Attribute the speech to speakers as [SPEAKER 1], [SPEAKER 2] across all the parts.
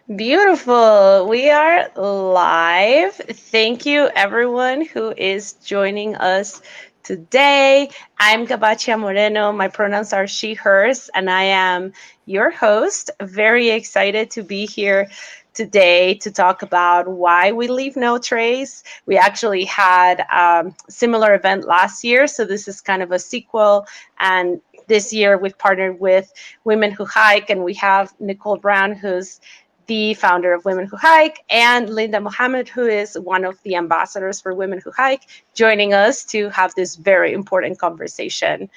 [SPEAKER 1] Beautiful. We are live. Thank you, everyone who is joining us today. I'm Gabachia Moreno. My pronouns are she, hers, and I am your host. Very excited to be here today to talk about why we leave no trace. We actually had a similar event last year, so this is kind of a sequel. And this year we've partnered with Women Who Hike, and we have Nicole Brown, who's the founder of Women Who Hike, and Linda Mohammed, who is one of the ambassadors for Women Who Hike, joining us to have this very important conversation.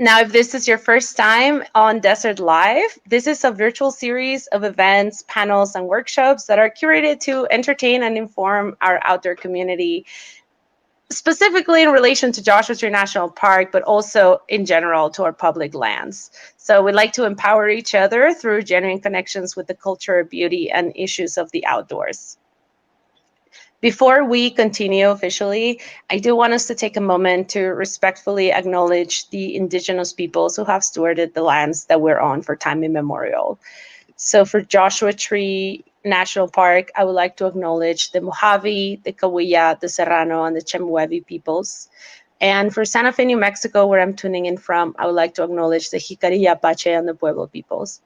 [SPEAKER 1] Now, if this is your first time on Desert Live, this is a virtual series of events, panels, and workshops that are curated to entertain and inform our outdoor community, specifically in relation to Joshua Tree National Park, but also in general to our public lands. So we like to empower each other through genuine connections with the culture, beauty, and issues of the outdoors. Before we continue officially, I do want us to take a moment to respectfully acknowledge the indigenous peoples who have stewarded the lands that we're on for time immemorial. So for Joshua Tree National Park, I would like to acknowledge the Mojave, the Cahuilla, the Serrano, and the Chemehuevi peoples. And for Santa Fe, New Mexico, where I'm tuning in from, I would like to acknowledge the Jicarilla, Apache, and the Pueblo peoples.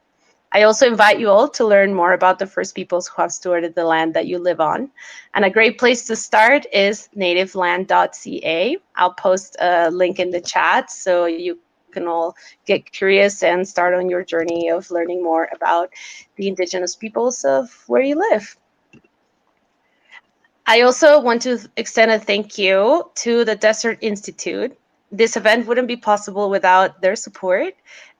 [SPEAKER 1] I also invite you all to learn more about the first peoples who have stewarded the land that you live on. And a great place to start is nativeland.ca. I'll post a link in the chat so you can all get curious and start on your journey of learning more about the indigenous peoples of where you live. I also want to extend a thank you to the Desert Institute. This event wouldn't be possible without their support.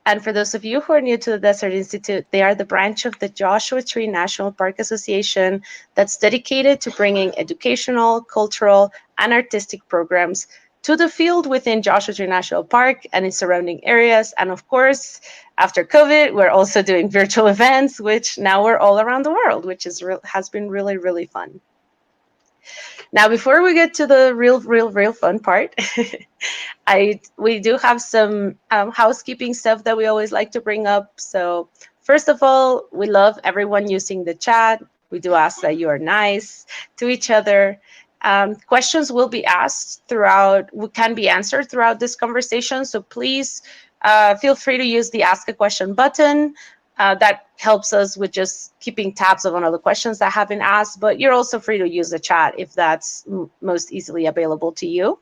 [SPEAKER 1] And for those of you who are new to the Desert Institute, they are the branch of the Joshua Tree National Park Association that's dedicated to bringing educational, cultural, and artistic programs to the field within Joshua Tree National Park and its surrounding areas. And of course, after COVID, we're also doing virtual events, which now we're all around the world, which has been really, really fun. Now, before we get to the real fun part, I we do have some housekeeping stuff that we always like to bring up. So, first of all, we love everyone using the chat. We do ask that you are nice to each other. Questions will be asked throughout, can be answered throughout this conversation. So please feel free to use the Ask a Question button. That helps us with just keeping tabs on all the questions that have been asked, but you're also free to use the chat if that's most easily available to you.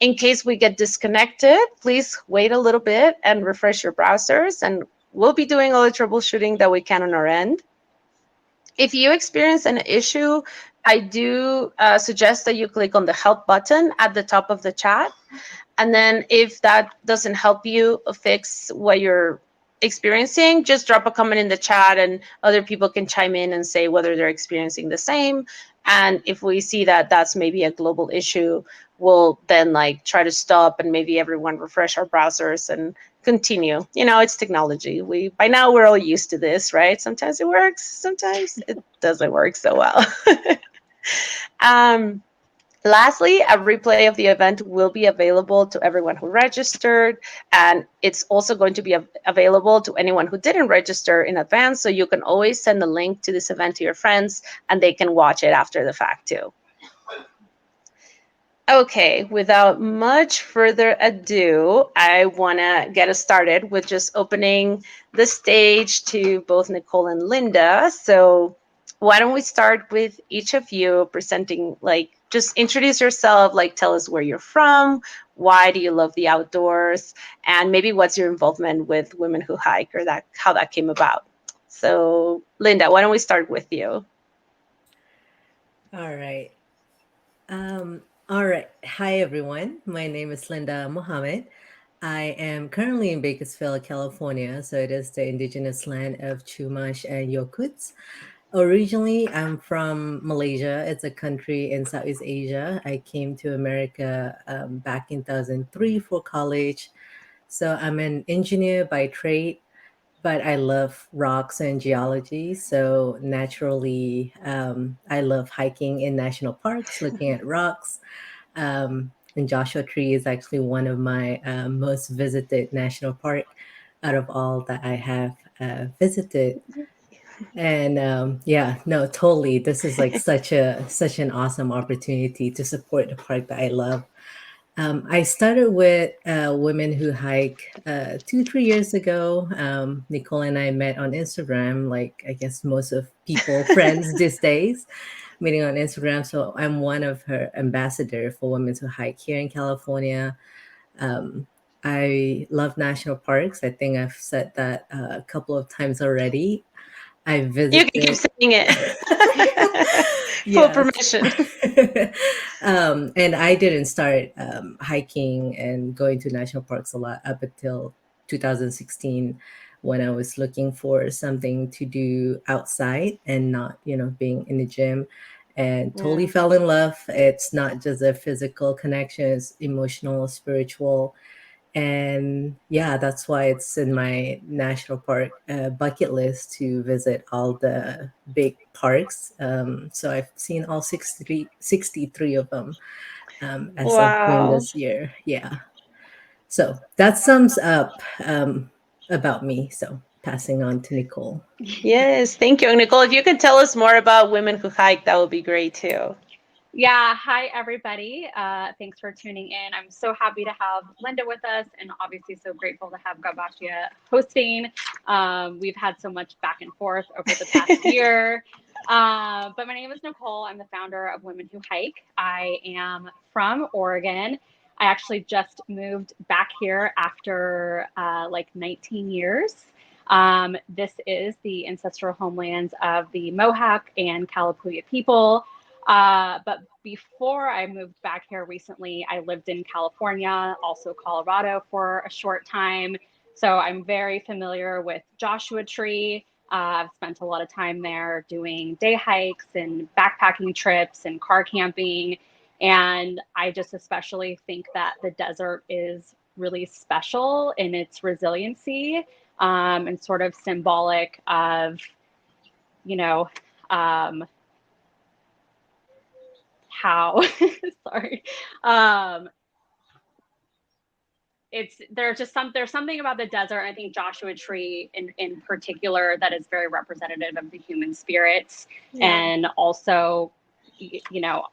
[SPEAKER 1] In case we get disconnected, please wait a little bit and refresh your browsers, and we'll be doing all the troubleshooting that we can on our end. If you experience an issue, I do suggest that you click on the help button at the top of the chat. And then if that doesn't help you fix what you're experiencing, just drop a comment in the chat and other people can chime in and say whether they're experiencing the same. And if we see that that's maybe a global issue, we'll then like try to stop and maybe everyone refresh our browsers and continue. You know, it's technology. We by now we're all used to this, right? Sometimes it works, sometimes it doesn't work so well. um, Lastly, a replay of the event will be available to everyone who registered, and it's also going to be available to anyone who didn't register in advance. So you can always send the link to this event to your friends, and they can watch it after the fact too. Okay, without much further ado, I want to get us started with just opening the stage to both Nicole and Linda. So why don't we start with each of you presenting, like, just introduce yourself, like tell us where you're from, why do you love the outdoors, and maybe what's your involvement with Women Who Hike or that how that came about. So Linda, why don't we start with you?
[SPEAKER 2] All right. All right. Hi, everyone. My name is Linda Mohammed. I am currently in Bakersfield, California. So it is the indigenous land of Chumash and Yokuts. Originally, I'm from Malaysia. It's a country in Southeast Asia. I came to America back in 2003 for college. So I'm an engineer by trade, but I love rocks and geology. So naturally, I love hiking in national parks, looking at rocks. And Joshua Tree is actually one of my most visited national park out of all that I have visited. And yeah, no, totally. This is like such an awesome opportunity to support the park that I love. I started with Women Who Hike 2, 3 years ago. Nicole and I met on Instagram, like I guess most of people friends these days, meeting on Instagram. So I'm one of her ambassador for Women Who Hike here in California. Um, I love national parks. I think I've said that a couple of times already. I
[SPEAKER 1] You can keep
[SPEAKER 2] visited.
[SPEAKER 1] saying it. Full
[SPEAKER 2] Yes.
[SPEAKER 1] permission.
[SPEAKER 2] And I didn't start hiking and going to national parks a lot up until 2016 when I was looking for something to do outside and not, being in the gym, and totally
[SPEAKER 1] Yeah.
[SPEAKER 2] fell in love. It's not just a physical connection, it's emotional, spiritual, and yeah, that's why it's in my national park bucket list to visit all the big parks. So I've seen all 63 of them as of June
[SPEAKER 1] Wow.
[SPEAKER 2] this year. Yeah. So that sums up about me. So passing on to Nicole.
[SPEAKER 1] Yes, thank you. Nicole, if you can tell us more about Women Who Hike, that would be great too.
[SPEAKER 3] Yeah, hi everybody. Thanks for tuning in. I'm so happy to have Linda with us, and obviously so grateful to have Gabashia hosting. We've had so much back and forth over the past year. But my name is Nicole. I'm the founder of Women Who Hike. I am from Oregon. I actually just moved back here after like 19 years. This is the ancestral homelands of the Mohawk and Kalapuya people. But before I moved back here recently, I lived in California, also Colorado for a short time. So I'm very familiar with Joshua Tree. I've spent a lot of time there doing day hikes and backpacking trips and car camping. And I just especially think that the desert is really special in its resiliency, and sort of symbolic of, you know, um, how sorry, um it's there's something about the desert. I think Joshua Tree in particular that is very representative of the human spirit.
[SPEAKER 1] Yeah.
[SPEAKER 3] And also, you know,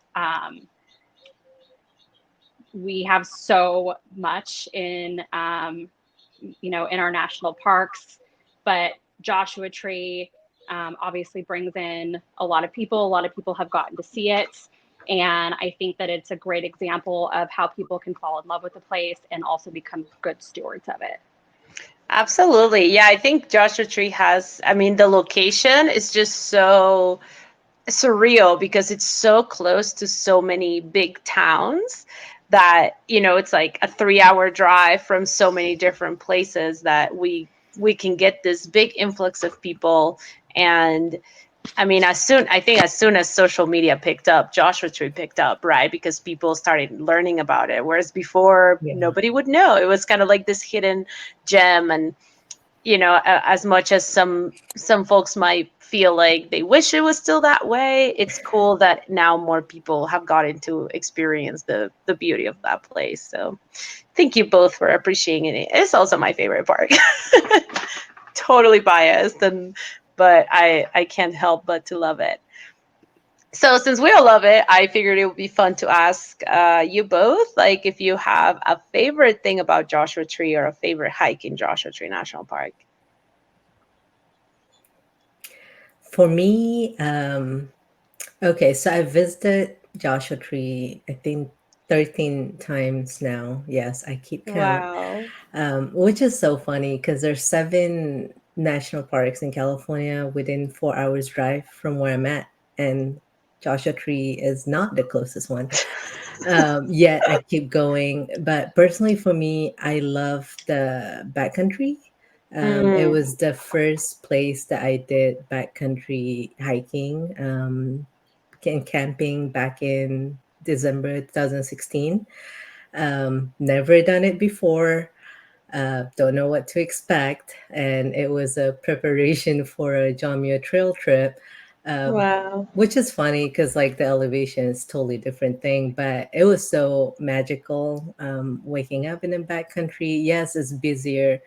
[SPEAKER 3] we have so much in our national parks, but Joshua Tree obviously brings in a lot of people. A lot of people have gotten to see it. And I think that it's a great example of how people can fall in love with the place and also become good stewards of it.
[SPEAKER 1] Absolutely. Yeah, I think Joshua Tree has, I mean, the location is just so surreal because it's so close to so many big towns that, it's like a 3-hour drive from so many different places that we can get this big influx of people. And I mean, as soon as social media picked up, Joshua Tree picked up, right? Because people started learning about it. Whereas before,
[SPEAKER 2] Yeah.
[SPEAKER 1] nobody would know. It was kind of like this hidden gem. And, as much as some folks might feel like they wish it was still that way, it's cool that now more people have gotten to experience the beauty of that place. So thank you both for appreciating it. It's also my favorite park. Totally biased, but I can't help but to love it. So since we all love it, I figured it would be fun to ask you both, like, if you have a favorite thing about Joshua Tree or a favorite hike in Joshua Tree National Park.
[SPEAKER 2] For me, okay, so I visited Joshua Tree, I think 13 times now. Yes, I keep count.
[SPEAKER 1] Wow.
[SPEAKER 2] Which is so funny because there's 7 national parks in California within 4 hours drive from where I'm at, and Joshua Tree is not the closest one. Yet I keep going. But personally, for me, I love the backcountry. It
[SPEAKER 1] Mm,
[SPEAKER 2] was the first place that I did backcountry hiking and camping back in December 2016. Never done it before, don't know what to expect. And it was a preparation for a John Muir Trail trip, um,
[SPEAKER 1] wow.
[SPEAKER 2] which is funny because like the elevation is totally different thing, but it was so magical. Waking up in the backcountry, yes, it's busier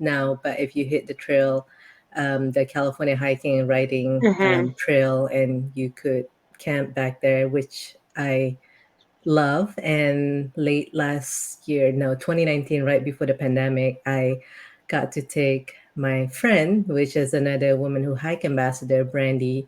[SPEAKER 2] now, but if you hit the trail, the California hiking and riding
[SPEAKER 1] Mm-hmm.
[SPEAKER 2] trail, and you could camp back there, which I love. And late last year, no, 2019, right before the pandemic, I got to take my friend, which is another woman who hike ambassador, Brandy,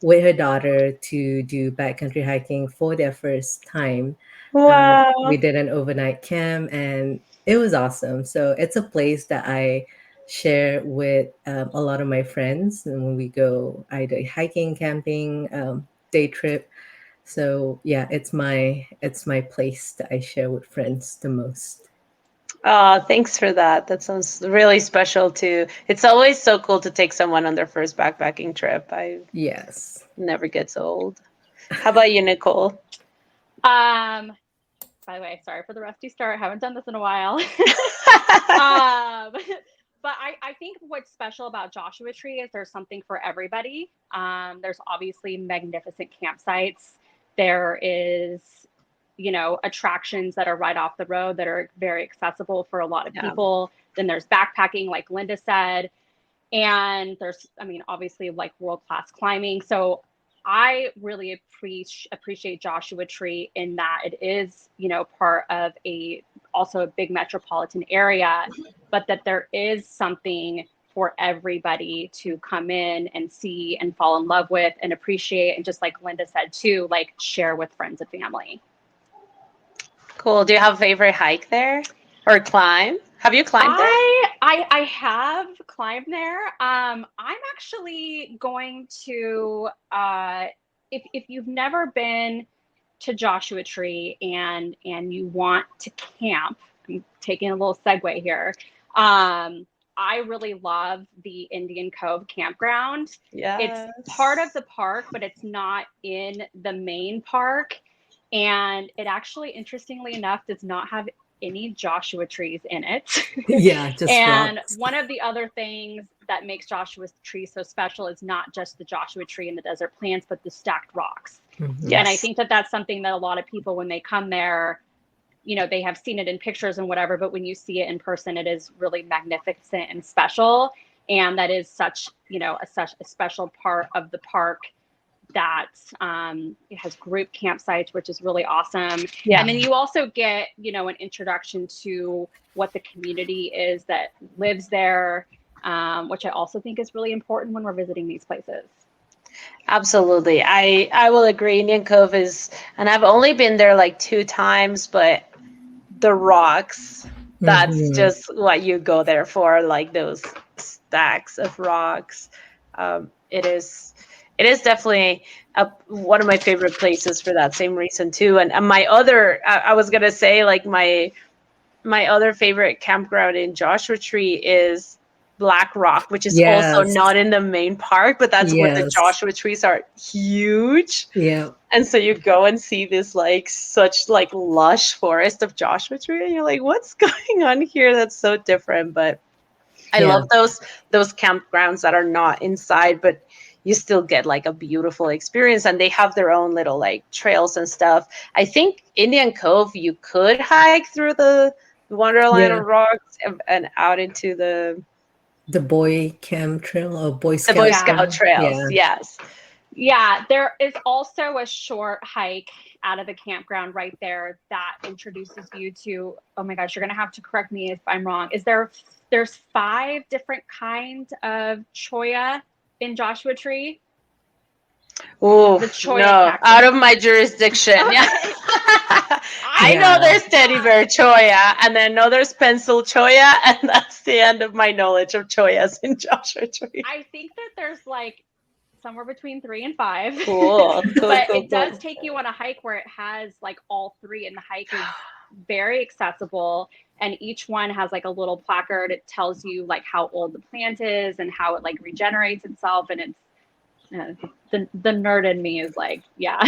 [SPEAKER 2] with her daughter to do backcountry hiking for their first time. We
[SPEAKER 1] Wow.
[SPEAKER 2] did an overnight camp, and it was awesome. So it's a place that I share with a lot of my friends, and when we go either hiking, camping, day trip. So yeah, it's my place that I share with friends the most.
[SPEAKER 1] Oh, thanks for that. That sounds really special too. It's always so cool to take someone on their first backpacking trip. I
[SPEAKER 2] Yes.
[SPEAKER 1] never gets old. How about you, Nicole?
[SPEAKER 3] Um, by the way, sorry for the rusty start. Haven't done this in a while. But I think what's special about Joshua Tree is there's something for everybody. There's obviously magnificent campsites. There is, attractions that are right off the road that are very accessible for a lot of
[SPEAKER 1] Yeah.
[SPEAKER 3] people. Then there's backpacking, like Linda said. And there's, obviously like world-class climbing. So I really appreciate Joshua Tree in that it is, part of also a big metropolitan area, but that there is something for everybody to come in and see and fall in love with and appreciate. And just like Linda said too, like share with friends and family.
[SPEAKER 1] Cool. Do you have a favorite hike there or climb? Have you climbed there?
[SPEAKER 3] I have climbed there. I'm actually going to if you've never been to Joshua Tree and you want to camp, I'm taking a little segue here. I really love the Indian Cove campground. It's part of
[SPEAKER 1] Yes.
[SPEAKER 3] the park, but it's not in the main park. And it actually, interestingly enough, does not have any Joshua trees in it.
[SPEAKER 2] Yeah, just
[SPEAKER 3] And
[SPEAKER 2] rocks.
[SPEAKER 3] one of the other things that makes Joshua Tree so special is not just the Joshua Tree and the desert plants, but the stacked rocks.
[SPEAKER 2] Mhm.
[SPEAKER 3] And I
[SPEAKER 1] Yes.
[SPEAKER 3] think that that's something that a lot of people, when they come there, they have seen it in pictures and whatever, but when you see it in person, it is really magnificent and special. And that is such a special part of the park that it has group campsites, which is really awesome.
[SPEAKER 1] Yeah.
[SPEAKER 3] And then you also get, an introduction to what the community is that lives there, which I also think is really important when we're visiting these places.
[SPEAKER 1] Absolutely. I will agree. Indian Cove is, and I've only been there like 2 times, but the rocks, that's
[SPEAKER 2] Mhm.
[SPEAKER 1] just what you go there for, like those stacks of rocks. It is definitely one of my favorite places for that same reason too. And my other, I was gonna say, like my other favorite campground in Joshua Tree is Black Rock, which is also
[SPEAKER 2] Yes.
[SPEAKER 1] not in the main park, but that's where the
[SPEAKER 2] Yes.
[SPEAKER 1] Joshua trees are huge.
[SPEAKER 2] Yeah.
[SPEAKER 1] And so you go and see this like such like lush forest of Joshua tree, and you're like, what's going on here? That's so different. But I
[SPEAKER 2] Yeah.
[SPEAKER 1] love those campgrounds that are not inside, but you still get like a beautiful experience, and they have their own little like trails and stuff. I think Indian Cove, you could hike through the Wonderland
[SPEAKER 2] Yeah.
[SPEAKER 1] of Rocks and out into
[SPEAKER 2] The boy camp trail or Boy
[SPEAKER 1] the Boy
[SPEAKER 2] Scout
[SPEAKER 3] Yeah.
[SPEAKER 1] Scout
[SPEAKER 2] trail.
[SPEAKER 1] trails.
[SPEAKER 2] Yeah.
[SPEAKER 1] Yes.
[SPEAKER 3] Yeah, there is also a short hike out of the campground right there that introduces you to, oh my gosh, you're gonna have to correct me if I'm wrong. There's 5 different kinds of cholla in Joshua Tree?
[SPEAKER 1] Oh
[SPEAKER 3] The cholla
[SPEAKER 1] no, out
[SPEAKER 3] cactus.
[SPEAKER 1] of my jurisdiction. Yeah.
[SPEAKER 3] Okay.
[SPEAKER 1] I know
[SPEAKER 2] Yeah.
[SPEAKER 1] there's teddy bear choya, and then know there's pencil choya, and that's the end of my knowledge of choyas in Joshua Tree.
[SPEAKER 3] I think that there's like somewhere between 3 and 5.
[SPEAKER 1] Cool, cool,
[SPEAKER 3] But
[SPEAKER 1] cool,
[SPEAKER 3] it does
[SPEAKER 1] cool.
[SPEAKER 3] take you on a hike where it has like all 3, and the hike is very accessible, and each one has like a little placard. It tells you like how old the plant is and how it like regenerates itself, and it's the nerd in me is like, yeah.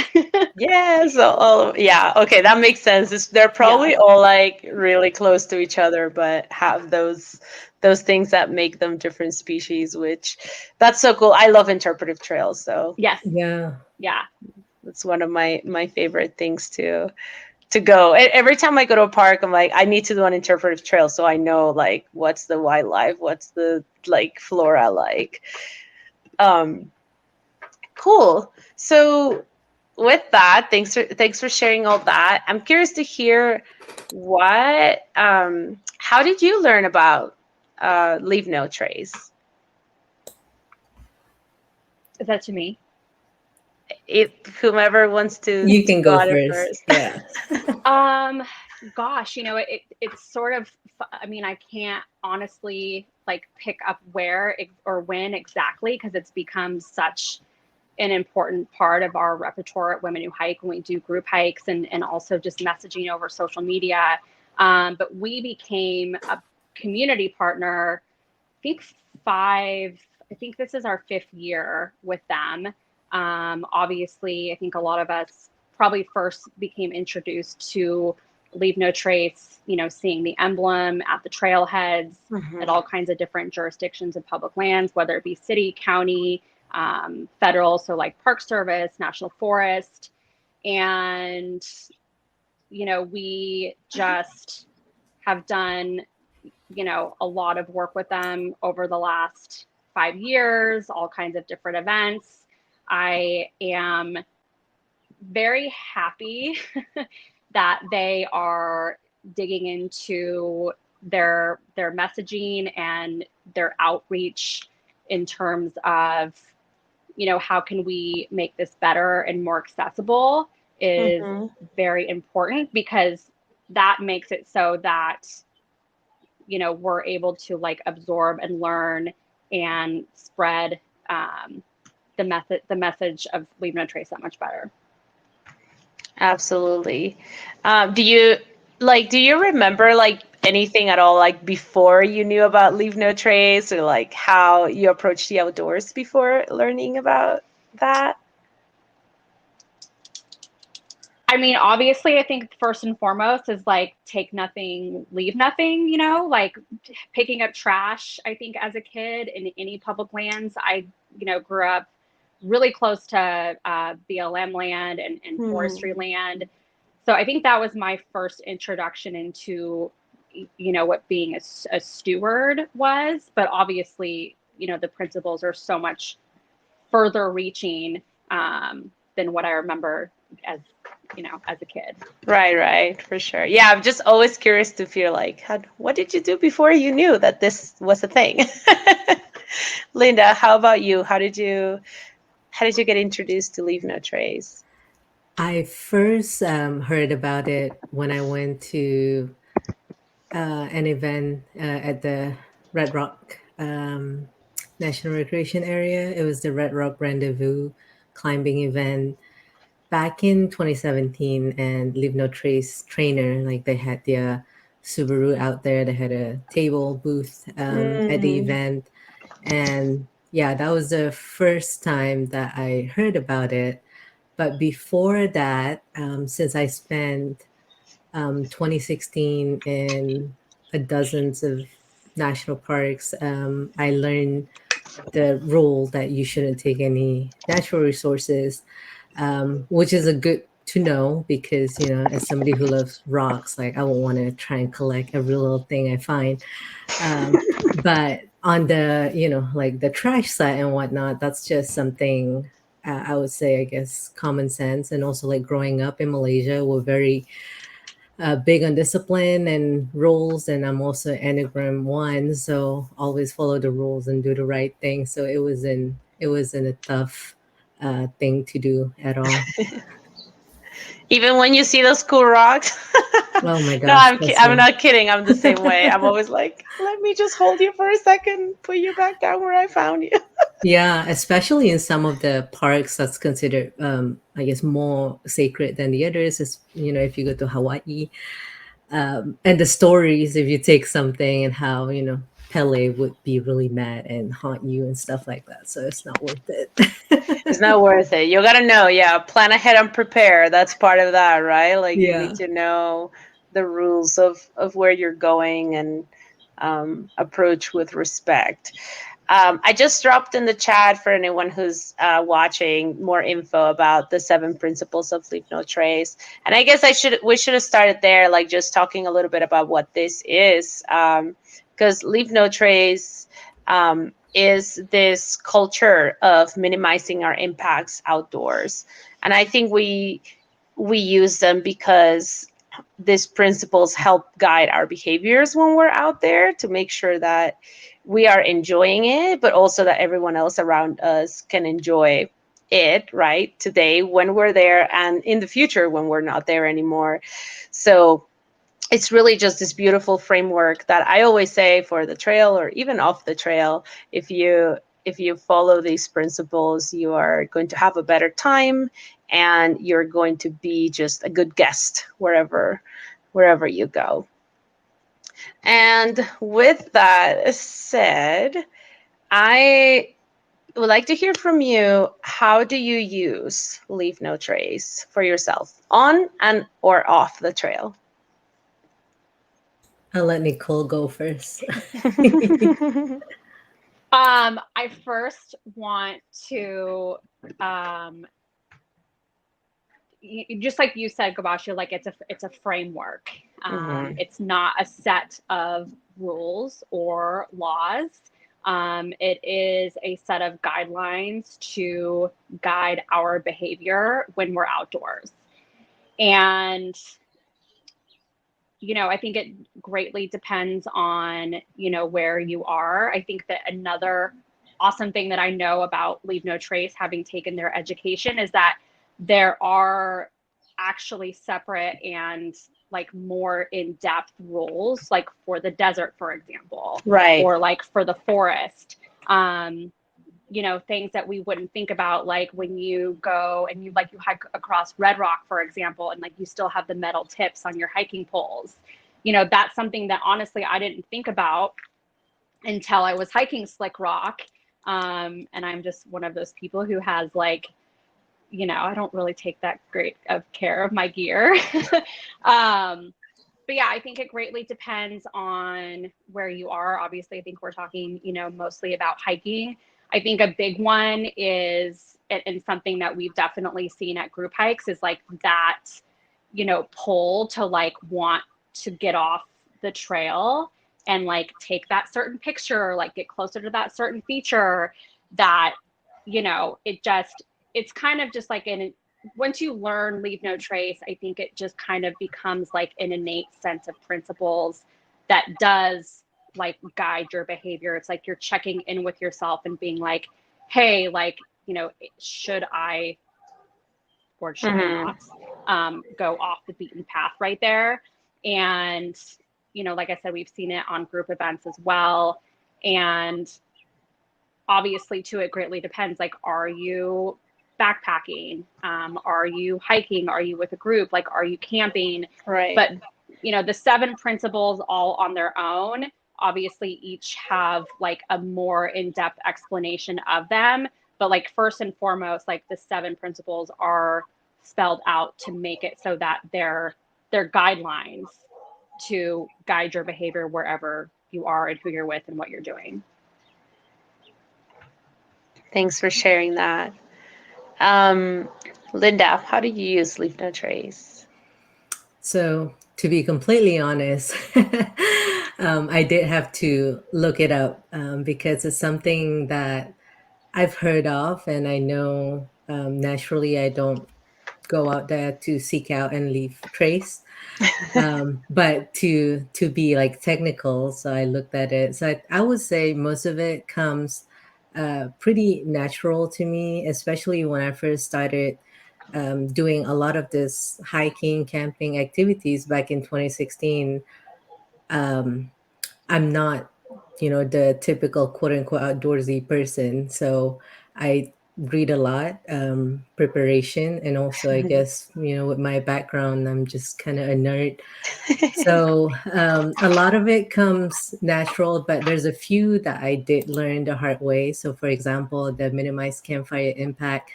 [SPEAKER 1] Yeah, so yeah, okay, that makes sense. They're
[SPEAKER 3] Yeah.
[SPEAKER 1] probably all like really close to each other, but have those things that make them different species, which that's so cool. I love interpretive trails, so
[SPEAKER 3] Yes.
[SPEAKER 2] Yeah.
[SPEAKER 3] Yeah.
[SPEAKER 1] that's one of my favorite things too. to go. Every time I go to a park, I'm like, I need to do an interpretive trail so I know like what's the wildlife, what's the like flora like. Um, cool. So with that, thanks for sharing all that. I'm curious to hear what how did you learn about leave no trace?
[SPEAKER 3] Is that to me?
[SPEAKER 1] Whomever wants to
[SPEAKER 2] You can
[SPEAKER 1] go
[SPEAKER 2] go
[SPEAKER 1] at it
[SPEAKER 2] first.
[SPEAKER 1] first.
[SPEAKER 2] Yeah.
[SPEAKER 3] Gosh, it's sort of, I mean, I can't honestly like pick up where or when exactly, because it's become such an important part of our repertoire at Women Who Hike when we do group hikes, and also just messaging over social media. But we became a community partner, think I think this is our 5th year with them. Obviously, I think a lot of us probably first became introduced to Leave No Trace, seeing the emblem at the trailheads, at all kinds of different jurisdictions and public lands, whether it be city, county, federal, so like Park Service, National Forest. And, we just have done a lot of work with them over the last 5 years, all kinds of different events. I am very happy that they are digging into their messaging and their outreach in terms of, how can we make this better and more accessible is
[SPEAKER 1] Mm-hmm.
[SPEAKER 3] very important, because that makes it so that we're able to like absorb and learn and spread the message of Leave No Trace that much better.
[SPEAKER 1] Absolutely. Do you remember like anything at all like before you knew about Leave No Trace, or like how you approached the outdoors before learning about that?
[SPEAKER 3] I mean, obviously, I think first and foremost is like take nothing, leave nothing, like picking up trash. I think as a kid in any public lands, I, grew up really close to BLM land and forestry land. So I think that was my first introduction into, what being a steward was. But obviously, the principles are so much further reaching than what I remember as as a kid.
[SPEAKER 1] Right, for sure. Yeah, I'm just always curious to feel like, what did you do before you knew that this was a thing? Linda, how about you? How did you get introduced to Leave No Trace?
[SPEAKER 2] I first heard about it when I went to an event at the Red Rock National Recreation Area. It was the Red Rock Rendezvous climbing event back in 2017, and Leave No Trace trainer, like they had their Subaru out there. They had a table booth at the
[SPEAKER 1] Mm-hmm.
[SPEAKER 2] event. And yeah, that was the first time that I heard about it. But before that, since I spent 2016 in a dozens of national parks, I learned the rule that you shouldn't take any natural resources, which is a good to know because, as somebody who loves rocks, like I won't want to try and collect every little thing I find. But on the, like the trash side and whatnot, that's just something I would say, I guess, common sense. And also, like growing up in Malaysia, we're very big on discipline and rules. And I'm also Enneagram 1, so always follow the rules and do the right thing. So it wasn't a tough thing to do at all.
[SPEAKER 1] Even when you see those cool rocks?
[SPEAKER 2] Oh my
[SPEAKER 1] No,
[SPEAKER 2] gosh, trust
[SPEAKER 1] I'm
[SPEAKER 2] me.
[SPEAKER 1] not kidding. I'm the same way. I'm always like, let me just hold you for a second, put you back down where I found you.
[SPEAKER 2] Yeah, especially in some of the parks that's considered, I guess, more sacred than the others. Is if you go to Hawaii, and the stories if you take something and how Pele would be really mad and haunt you and stuff like that. So it's not worth it.
[SPEAKER 1] It's not worth it. You gotta know, yeah, plan ahead and prepare. That's part of that, right? Like you need
[SPEAKER 2] Yeah.
[SPEAKER 1] to know the rules of where you're going, and approach with respect. I just dropped in the chat for anyone who's watching more info about the 7 principles of Leave No Trace. And I guess we should have started there, like just talking a little bit about what this is, because Leave No Trace is this culture of minimizing our impacts outdoors, and I think we use them because these principles help guide our behaviors when we're out there to make sure that we are enjoying it, but also that everyone else around us can enjoy it, right? Today, when we're there, and in the future, when we're not there anymore. So it's really just this beautiful framework that I always say for the trail or even off the trail. If you follow these principles, you are going to have a better time, and you're going to be just a good guest wherever you go. And with that said, I would like to hear from you. How do you use Leave No Trace for yourself on and or off the trail?
[SPEAKER 2] I'll let Nicole go first.
[SPEAKER 3] I first want to just like you said, Gabasha, like it's a framework. It's not a set of rules or laws. It is a set of guidelines to guide our behavior when we're outdoors. And I think it greatly depends on, where you are. I think that another awesome thing that I know about Leave No Trace, having taken their education, is that there are actually separate and like more in-depth rules, like for the desert, for example,
[SPEAKER 1] Right.
[SPEAKER 3] or like for the forest. Things that we wouldn't think about, like when you go and you hike across Red Rock, for example, and like you still have the metal tips on your hiking poles. That's something that honestly I didn't think about until I was hiking Slick Rock. And I'm just one of those people who has I don't really take that great of care of my gear. But yeah, I think it greatly depends on where you are. Obviously, I think we're talking, mostly about hiking. I think a big one is, and something that we've definitely seen at group hikes, is like that, pull to like want to get off the trail and like take that certain picture, like get closer to that certain feature that, it's kind of just like once you learn Leave No Trace, I think it just kind of becomes like an innate sense of principles that does like guide your behavior. It's like you're checking in with yourself and being like, hey, like, should I or should I not go off the beaten path right there? And, like I said, we've seen it on group events as well. And obviously, too, it greatly depends. Like, are you backpacking? Are you hiking? Are you with a group? Like, are you camping?
[SPEAKER 1] Right.
[SPEAKER 3] But, the 7 principles all on their own, obviously each have like a more in-depth explanation of them. But like first and foremost, like the 7 principles are spelled out to make it so that they're guidelines to guide your behavior wherever you are and who you're with and what you're doing.
[SPEAKER 1] Thanks for sharing that. Linda, how do you use Leave No Trace?
[SPEAKER 2] So, to be completely honest, I did have to look it up because it's something that I've heard of, and I know naturally I don't go out there to seek out and leave trace. But to be like technical, so I looked at it. So I would say most of it comes pretty natural to me, especially when I first started doing a lot of this hiking, camping activities back in 2016. Um, I'm not, the typical quote unquote outdoorsy person. So I read a lot, preparation, and also I guess, with my background, I'm just kind of a nerd. So a lot of it comes natural, but there's a few that I did learn the hard way. So for example, the minimized campfire impact.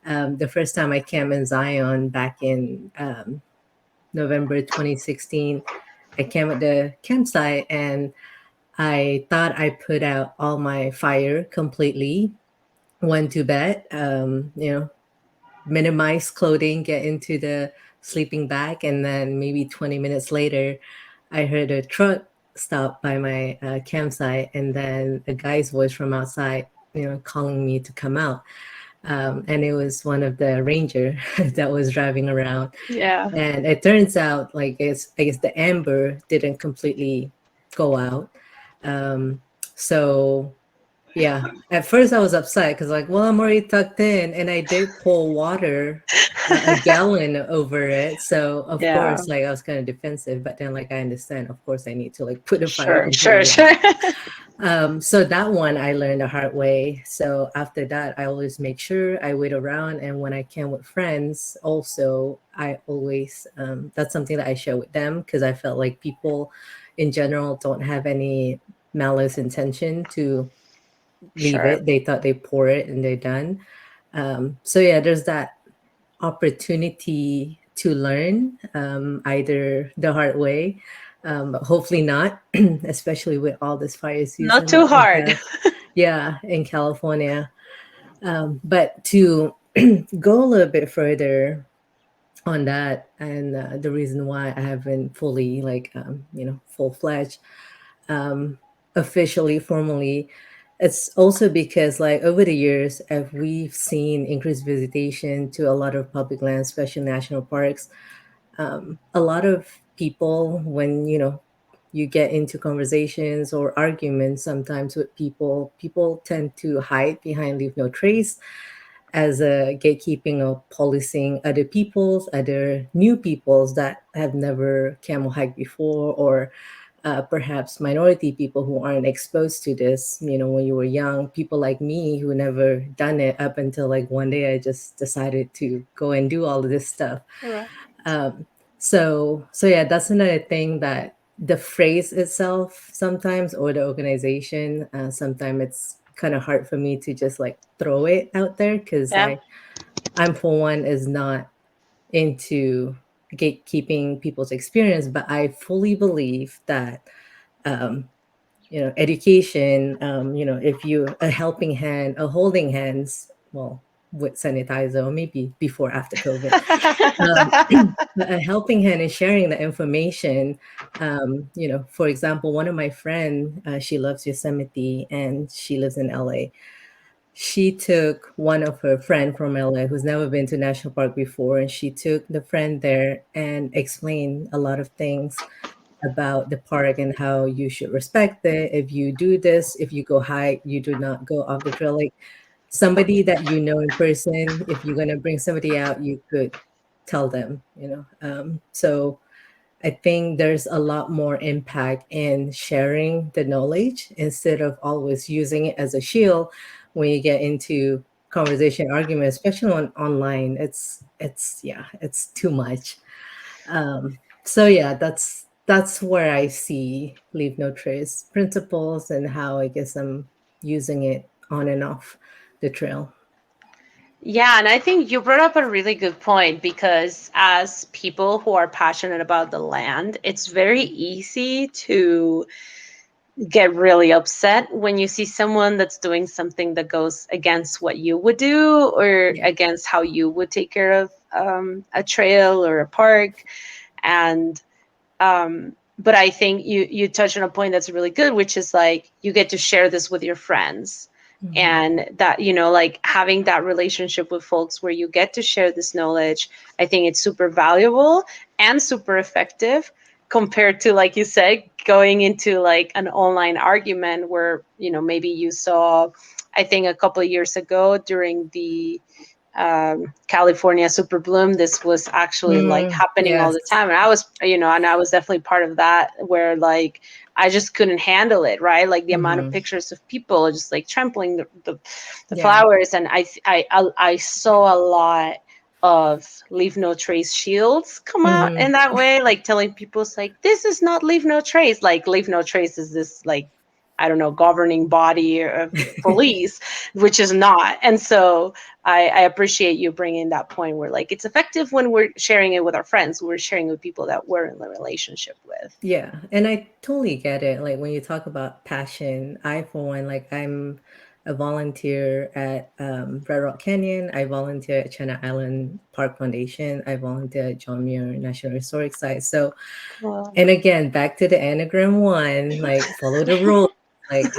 [SPEAKER 2] The first time I camped in Zion back in November 2016, I camped at the campsite, and I thought I put out all my fire completely, went to bed, minimize clothing, get into the sleeping bag, and then maybe 20 minutes later, I heard a truck stop by my campsite, and then a guy's voice from outside, calling me to come out. And it was one of the ranger that was driving around.
[SPEAKER 1] Yeah,
[SPEAKER 2] And it turns out, like, I guess the amber didn't completely go out. Um, so yeah, at first I was upset because, like, well, I'm already tucked in, and I did pour water, a gallon over it. So of
[SPEAKER 1] yeah,
[SPEAKER 2] course, like, I was kind of defensive. But then, like, I understand. Of course, I need to like put the fire
[SPEAKER 1] sure, sure,
[SPEAKER 2] completely out.
[SPEAKER 1] sure.
[SPEAKER 2] So that one I learned the hard way. So after that, I always make sure I wait around, and when I can with friends, also I always that's something that I share with them because I felt like people in general don't have any malice intention to leave
[SPEAKER 1] Sure.
[SPEAKER 2] it. They thought they pour it and they're done. So yeah, there's that opportunity to learn, either the hard way, but hopefully not, especially with all this fire
[SPEAKER 1] Not
[SPEAKER 2] season
[SPEAKER 1] too
[SPEAKER 2] that we
[SPEAKER 1] hard.
[SPEAKER 2] have. Yeah, in California. But to go a little bit further on that, and the reason why I haven't fully, like, full fledged, um, officially, formally. It's also because, like, over the years, we've seen increased visitation to a lot of public lands, especially national parks. A lot of people, when you get into conversations or arguments sometimes with people, people tend to hide behind leave no trace as a gatekeeping of policing other peoples, other new peoples that have never camel hiked before, or perhaps minority people who aren't exposed to this. When you were young, people like me who never done it up until, like, one day I just decided to go and do all of this stuff.
[SPEAKER 1] Right.
[SPEAKER 2] Um, so yeah, that's another thing, that the phrase itself sometimes, or the organization, sometimes it's kind of hard for me to just like throw it out there because
[SPEAKER 1] Yeah.
[SPEAKER 2] I'm for one is not into gatekeeping people's experience, but I fully believe that education, if you a helping hand, a holding hands, well, with sanitizer, or maybe before after COVID, um, a helping hand in sharing the information. For example, one of my friend, she loves Yosemite and she lives in LA. She took one of her friend from LA who's never been to national park before, and she took the friend there and explained a lot of things about the park and how you should respect it. If you do this, if you go hike, you do not go off the trail. Like, somebody that you know in person, if you're gonna bring somebody out, you could tell them. So I think there's a lot more impact in sharing the knowledge instead of always using it as a shield when you get into conversation argument, especially online. It's yeah, it's too much. So yeah, that's where I see leave no trace principles and how I guess I'm using it on and off the trail.
[SPEAKER 1] Yeah, and I think you brought up a really good point because as people who are passionate about the land, it's very easy to get really upset when you see someone that's doing something that goes against what you would do or
[SPEAKER 2] Yeah.
[SPEAKER 1] against how you would take care of a trail or a park. And but I think you touch on a point that's really good, which is like you get to share this with your friends.
[SPEAKER 2] Mhm.
[SPEAKER 1] And that, like having that relationship with folks where you get to share this knowledge, I think it's super valuable and super effective compared to, like you said, going into like an online argument where, maybe you saw, I think a couple of years ago during the California super bloom, this was actually like happening all
[SPEAKER 2] Yes.
[SPEAKER 1] the time. And I was, and I was definitely part of that where like I just couldn't handle it, right? Like the amount of
[SPEAKER 2] Hmm.
[SPEAKER 1] pictures of people just like trampling the
[SPEAKER 2] Yeah.
[SPEAKER 1] flowers. And I saw a lot of leave no trace shields come out
[SPEAKER 2] Hmm.
[SPEAKER 1] in that way, like telling people it's like, this is not leave no trace. Like leave no trace is this like I don't know, governing body of police, which is not. And so I appreciate you bringing that point where like it's effective when we're sharing it with our friends, we're sharing it with people that we're in a relationship with.
[SPEAKER 2] Yeah, and I totally get it. Like when you talk about passion, I for one, like I'm a volunteer at Red Rock Canyon. I volunteer at China Island Park Foundation. I volunteer at John Muir National Historic Site. So,
[SPEAKER 1] Well,
[SPEAKER 2] and again, back to the Anagram one, like follow the rules. Like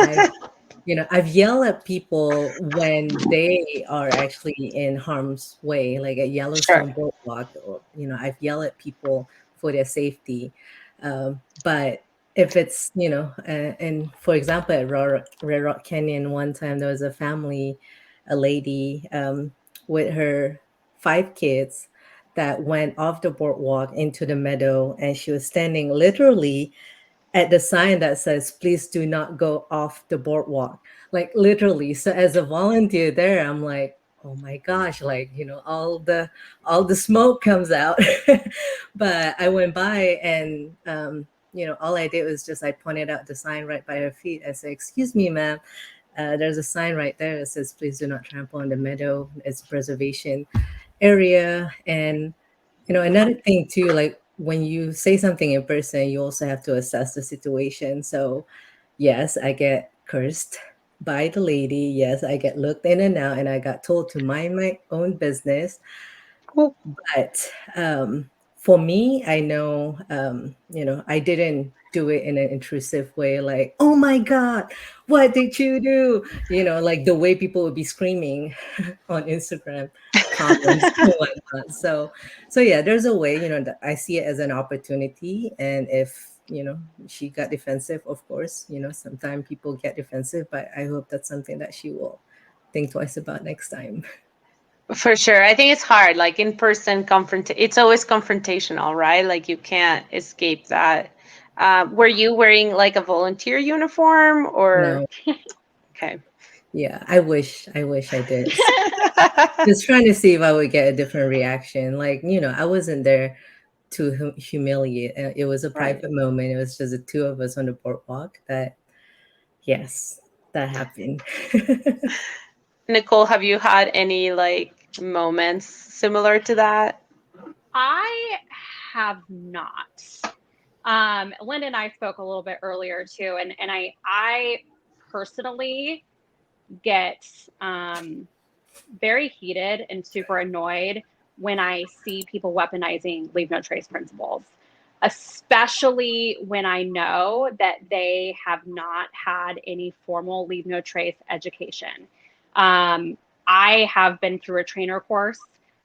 [SPEAKER 2] I've yelled at people when they are actually in harm's way, like at
[SPEAKER 1] sure.
[SPEAKER 2] Yellowstone Boardwalk, or, I've yelled at people for their safety. But if it's, and for example, at Red Rock Canyon, one time there was a family, a lady with her 5 kids that went off the boardwalk into the meadow, and she was standing literally at the sign that says, please do not go off the boardwalk. Like literally. So as a volunteer there, I'm like, oh my gosh, like, all the smoke comes out. But I went by and all I did was just I pointed out the sign right by her feet. I said, excuse me, ma'am. There's a sign right there that says, please do not trample on the meadow. It's a preservation area. And another thing too, like when you say something in person, you also have to assess the situation. So, yes, I get cursed by the lady. Yes, I get looked in and out, and I got told to mind my own business.
[SPEAKER 1] Cool.
[SPEAKER 2] But for me, I know, I didn't do it in an intrusive way, like, oh my God, what did you do? Like the way people would be screaming on Instagram comments and whatnot. So yeah, there's a way, that I see it as an opportunity. And if, she got defensive, of course, sometimes people get defensive, but I hope that's something that she will think twice about next time.
[SPEAKER 1] For sure. I think it's hard. Like in person it's always confrontational, right? Like you can't escape that. Were you wearing like a volunteer uniform or
[SPEAKER 2] No,
[SPEAKER 1] okay.
[SPEAKER 2] yeah, I wish I did. Just trying to see if I would get a different reaction. Like, I wasn't there to humiliate. It was a
[SPEAKER 1] Right.
[SPEAKER 2] private moment. It was just the two of us on the boardwalk. That, yes, that happened.
[SPEAKER 1] Nicole, have you had any like moments similar to that?
[SPEAKER 3] I have not. Linda and I spoke a little bit earlier too, and I personally get very heated and super annoyed when I see people weaponizing leave no trace principles, especially when I know that they have not had any formal leave no trace education. I have been through a trainer course.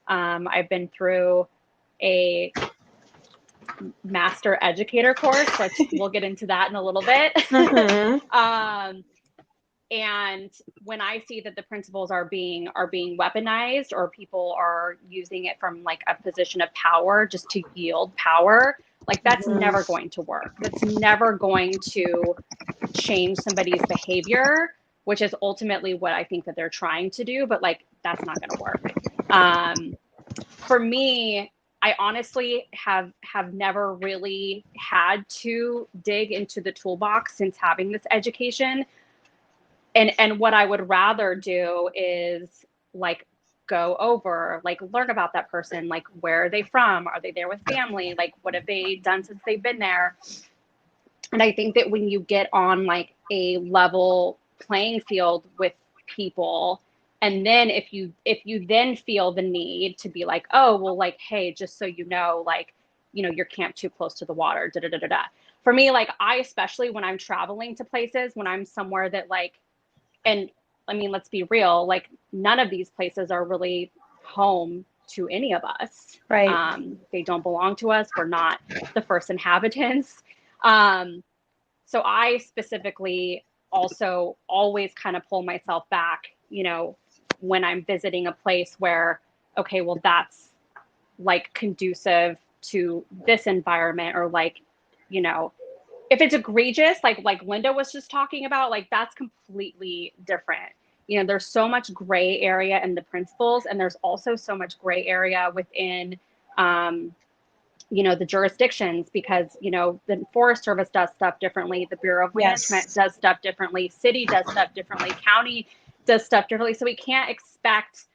[SPEAKER 3] I've been through a master educator course, which we'll get into that in a little bit.
[SPEAKER 1] Mm-hmm.
[SPEAKER 3] And when I see that the principles are being weaponized, or people are using it from like a position of power just to yield power, like that's
[SPEAKER 1] Mm-hmm.
[SPEAKER 3] never going to work. That's never going to change somebody's behavior, which is ultimately what I think that they're trying to do. But like that's not going to work. For me, I honestly have never really had to dig into the toolbox since having this education. And what I would rather do is like go over, like learn about that person, like where are they from? Are they there with family? Like what have they done since they've been there? And I think that when you get on like a level playing field with people, and then if you then feel the need to be like, oh well, like, hey, just so you know, like, you're camped too close to the water, da da da da da. For me, like, I especially when I'm traveling to places, when I'm somewhere that like, and I mean, let's be real, like none of these places are really home to any of us.
[SPEAKER 1] Right.
[SPEAKER 3] They don't belong to us. We're not the first inhabitants. Um, so I specifically also always kind of pull myself back, when I'm visiting a place where, okay, well, that's like conducive to this environment, or like, you know, if it's egregious, like Linda was just talking about, like that's completely different. There's so much gray area in the principles, and there's also so much gray area within the jurisdictions, because the Forest Service does stuff differently, the Bureau of Management
[SPEAKER 1] Yes.
[SPEAKER 3] does stuff differently, city does stuff differently, county does stuff differently. So we can't expect,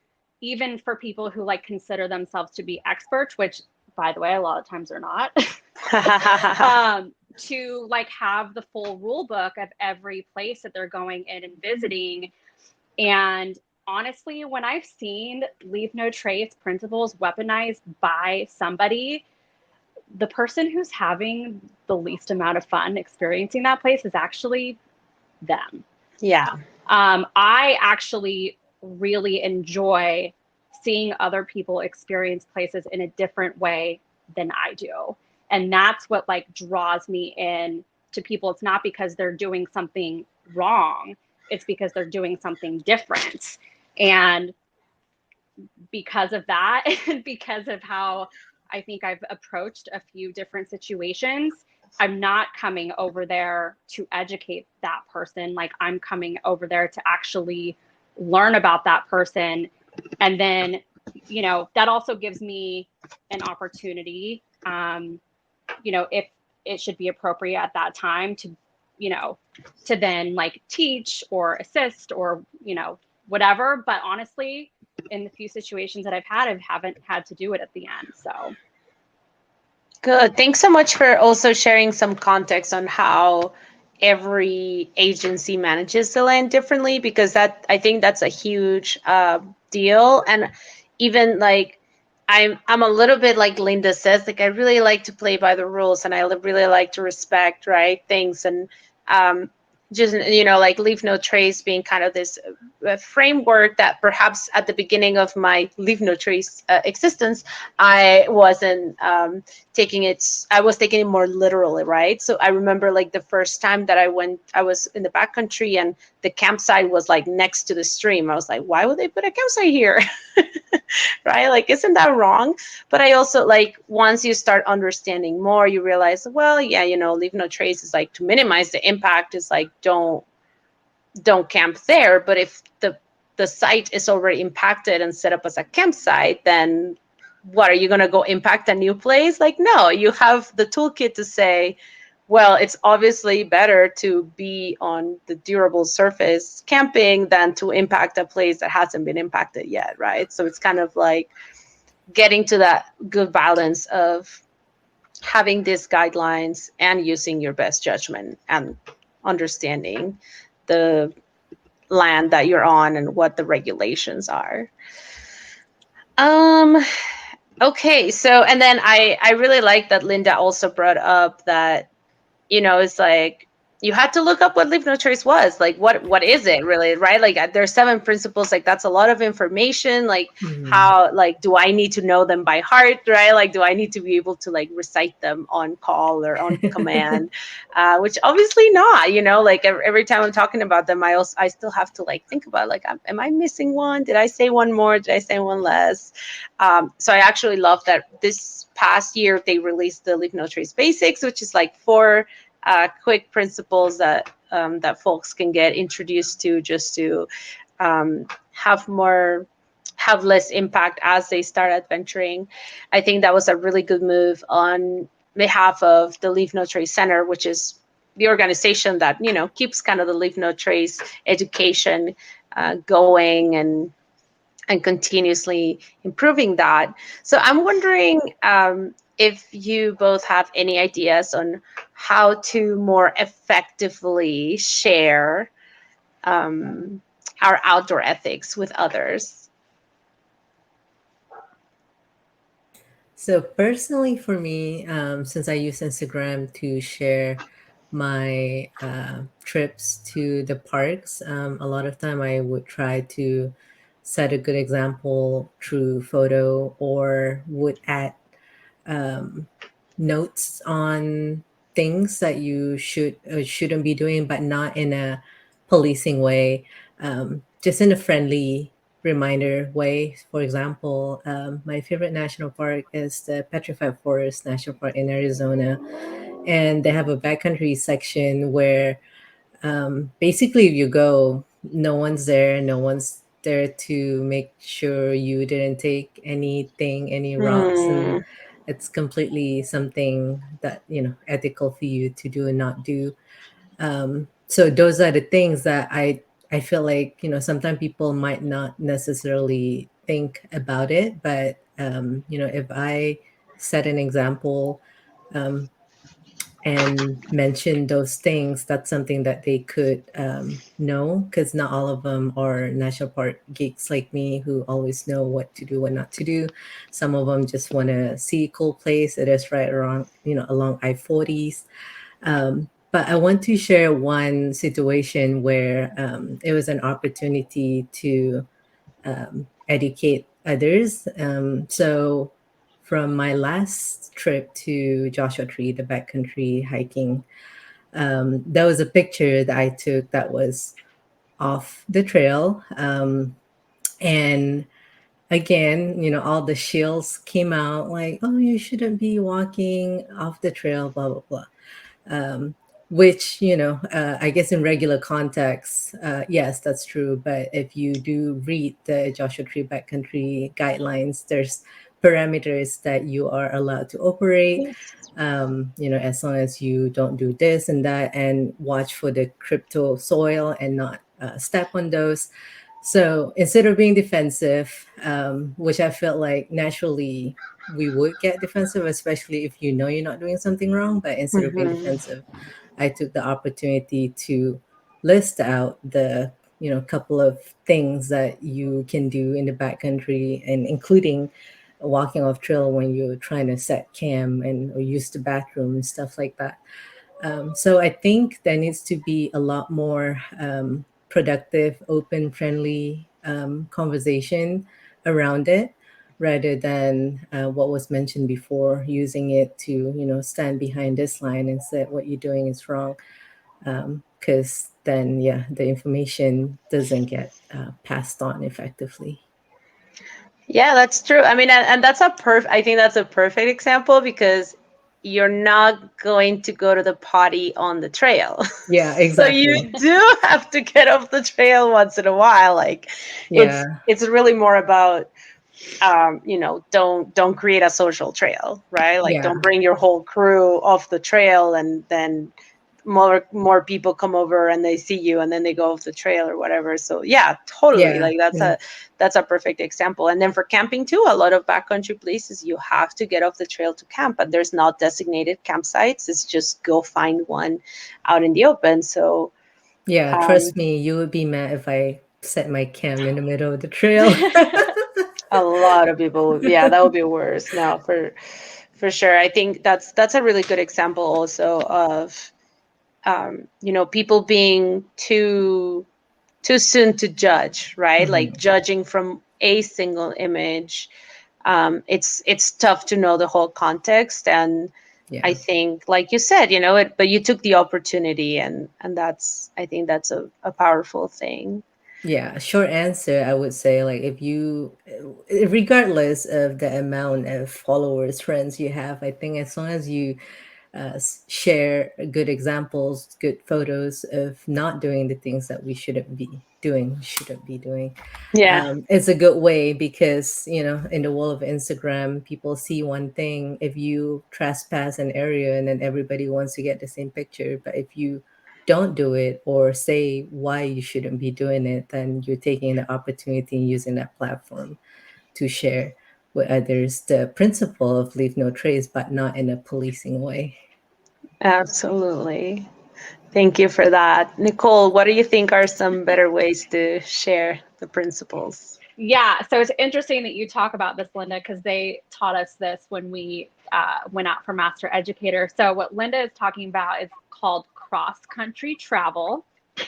[SPEAKER 3] even for people who like consider themselves to be experts, which by the way a lot of times they're not, to like have the full rule book of every place that they're going in and visiting. And honestly, when I've seen leave no trace principles weaponized by somebody, the person who's having the least amount of fun experiencing that place is actually them.
[SPEAKER 1] Yeah.
[SPEAKER 3] I actually really enjoy seeing other people experience places in a different way than I do. And that's what like draws me in to people. It's not because they're doing something wrong, it's because they're doing something different. And because of that, and because of how I think I've approached a few different situations, I'm not coming over there to educate that person. Like, I'm coming over there to actually learn about that person. And then, that also gives me an opportunity, if it should be appropriate at that time to then like teach or assist or, whatever. But honestly, in the few situations that I've had, I haven't had to do it at the end. So
[SPEAKER 1] Good. Thanks so much for also sharing some context on how every agency manages the land differently, because that I think that's a huge deal. And even like I'm a little bit like Linda says, like I really like to play by the rules, and I really like to respect right things, and um, just like leave no trace being kind of this framework that perhaps at the beginning of my leave no trace existence I wasn't I was taking it more literally, right? So I remember like the first time that I was in the backcountry and the campsite was like next to the stream. I was like, why would they put a campsite here? Right? Like, isn't that wrong? But I also like once you start understanding more, you realize, well, yeah, leave no trace is like to minimize the impact, is like don't camp there. But if the site is already impacted and set up as a campsite, then what, are you going to go impact a new place? Like, no, you have the toolkit to say, well, it's obviously better to be on the durable surface camping than to impact a place that hasn't been impacted yet, right? So it's kind of like getting to that good balance of having these guidelines and using your best judgment and understanding the land that you're on and what the regulations are. Um, okay, so and then I really like that Linda also brought up that it's like you had to look up what leave no trace was. Like, what is it really, right? Like, there's 7 principles. Like, that's a lot of information. Like,
[SPEAKER 2] Mhm.
[SPEAKER 1] how, like, do I need to know them by heart, right? Like, do I need to be able to like recite them on call or on command? Which obviously not. Like every time I'm talking about them, I still have to like think about like, am I missing one? Did I say one more? Did I say one less? So I actually love that this past year they released the leave no trace basics, which is like 4 quick principles that folks can get introduced to, just to um, have more have less impact as they start adventuring. I think that was a really good move on behalf of the Leave No Trace Center, which is the organization that keeps kind of the Leave No Trace education going and continuously improving that. So I'm wondering if you both have any ideas on how to more effectively share um, our outdoor ethics with others.
[SPEAKER 2] So personally, for me, since I use Instagram to share my trips to the parks, a lot of time I would try to set a good example through photo, or would add um, notes on things that you should or shouldn't be doing, but not in a policing way, just in a friendly reminder way. For example, my favorite national park is the Petrified Forest National Park in Arizona, and they have a backcountry section where basically if you go, no one's there, no one's there to make sure you didn't take anything, any rocks and
[SPEAKER 1] Hmm.
[SPEAKER 2] It's completely something that, ethical for you to do and not do. So those are the things that I feel like, sometimes people might not necessarily think about it, but if I set an example, um, and mention those things, that's something that they could know, because not all of them are national park geeks like me who always know what to do, what not to do. Some of them just want to see a cool place. It is right around, along I-40s. But I want to share one situation where it was an opportunity to educate others. So, from my last trip to Joshua Tree, the backcountry hiking, there was a picture that I took that was off the trail. And again, all the shills came out like, oh, you shouldn't be walking off the trail, blah, blah, blah. um, which I guess in regular context, yes, that's true. But if you do read the Joshua Tree backcountry guidelines, there's parameters that you are allowed to operate, as long as you don't do this and that, and watch for the crypto soil and not step on those. So instead of being defensive, which I felt like naturally we would get defensive, especially if you're not doing something wrong. But instead of being
[SPEAKER 1] Mhm.
[SPEAKER 2] defensive, I took the opportunity to list out the couple of things that you can do in the backcountry, and including walking off trail when you're trying to set cam and or use the bathroom and stuff like that. So I think there needs to be a lot more productive, open, friendly conversation around it, rather than what was mentioned before, using it to stand behind this line and say what you're doing is wrong. Because then, yeah, the information doesn't get passed on effectively.
[SPEAKER 1] Yeah, that's true. I mean, and that's I think that's a perfect example because you're not going to go to the potty on the trail.
[SPEAKER 2] Yeah,
[SPEAKER 1] So you
[SPEAKER 2] exactly.
[SPEAKER 1] do have to get off the trail once in a while. Like
[SPEAKER 2] Yeah,
[SPEAKER 1] it's really more about don't create a social trail, right? Like
[SPEAKER 2] yeah,
[SPEAKER 1] don't bring your whole crew off the trail and then more people come over and they see you and then they go off the trail or whatever. So yeah, totally.
[SPEAKER 2] yeah,
[SPEAKER 1] Like that's a perfect example. And then for camping too, a lot of backcountry places you have to get off the trail to camp, but there's not designated campsites. It's just go find one out in the open. So
[SPEAKER 2] yeah.
[SPEAKER 1] um
[SPEAKER 2] Trust me, you would be mad if I set my cam in the middle of the trail.
[SPEAKER 1] a lot of people, yeah, that would be worse. No, for sure. I think that's a really good example also of people being too soon to judge, right? Like
[SPEAKER 2] Mhm.
[SPEAKER 1] judging from a single image. It's tough to know the whole context, and I
[SPEAKER 2] Yeah.
[SPEAKER 1] think, like you said, but you took the opportunity, and I think that's a powerful thing.
[SPEAKER 2] Yeah, short answer, I would say, like, if you, regardless of the amount of followers, friends you have, I think as long as you share good examples, good photos of not doing the things that we shouldn't be doing.
[SPEAKER 1] Yeah,
[SPEAKER 2] It's a good way because, in the world of Instagram, people see one thing. If you trespass an area and then everybody wants to get the same picture, but if you don't do it or say why you shouldn't be doing it, then you're taking the opportunity and using that platform to share with others the principle of leave no trace, but not in a policing way.
[SPEAKER 1] absolutely. Thank you for that. Nicole, what do you think are some better ways to share the principles?
[SPEAKER 3] Yeah, so it's interesting that you talk about this, Linda, because they taught us this when we went out for Master Educator. So what Linda is talking about is called cross country travel,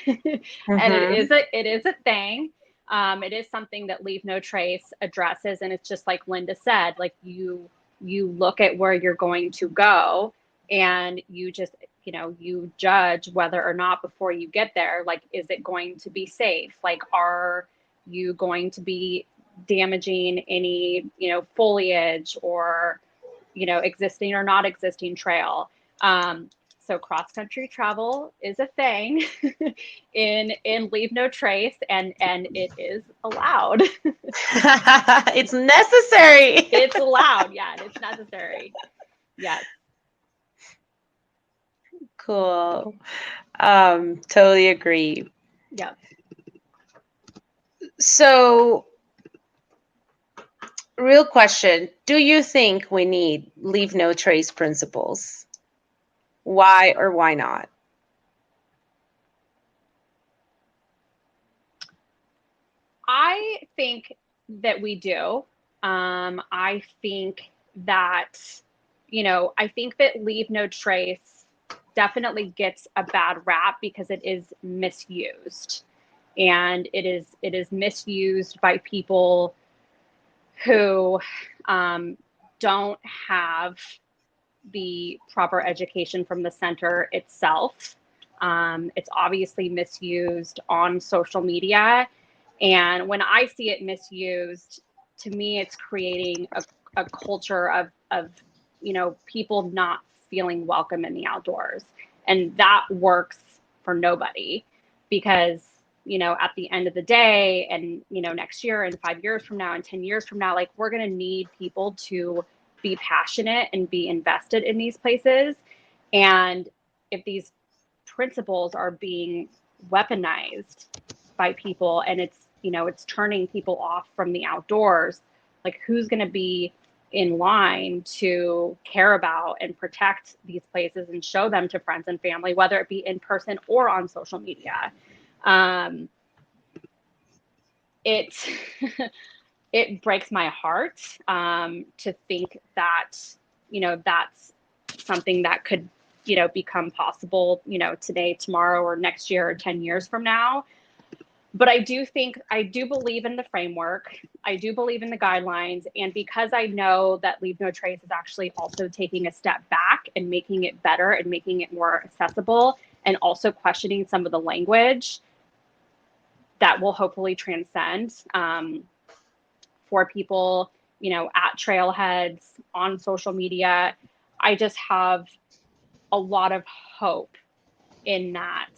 [SPEAKER 3] and
[SPEAKER 1] Mm-hmm.
[SPEAKER 3] it is a thing. It is something that Leave No Trace addresses, and it's just like Linda said, like you look at where you're going to go, and you just you judge whether or not before you get there, like, is it going to be safe? Like, are you going to be damaging any foliage or existing or not existing trail? So cross country travel is a thing in Leave No Trace, and it is allowed.
[SPEAKER 1] It's necessary.
[SPEAKER 3] It's allowed, yeah, and it's necessary. Yes.
[SPEAKER 1] Cool. Totally agree.
[SPEAKER 3] Yep.
[SPEAKER 1] So, real question, do you think we need leave no trace principles? Why or why not?
[SPEAKER 3] I think that we do. I think that, I think that Leave No Trace definitely gets a bad rap because it is misused. And it is misused by people who don't have the proper education from the center itself. It's obviously misused on social media. And when I see it misused, to me, it's creating a culture of, people not feeling welcome in the outdoors. And that works for nobody because, at the end of the day, and, next year and 5 years from now and 10 years from now, like we're going to need people to be passionate and be invested in these places. And if these principles are being weaponized by people and it's turning people off from the outdoors, like who's going to be in line to care about and protect these places and show them to friends and family, whether it be in person or on social media? It it breaks my heart to think that that's something that could become possible today, tomorrow, or next year, or 10 years from now. But I do believe in the framework. I do believe in the guidelines. And because I know that Leave No Trace is actually also taking a step back and making it better and making it more accessible, and also questioning some of the language that will hopefully transcend for people, at trailheads, on social media. I just have a lot of hope in that,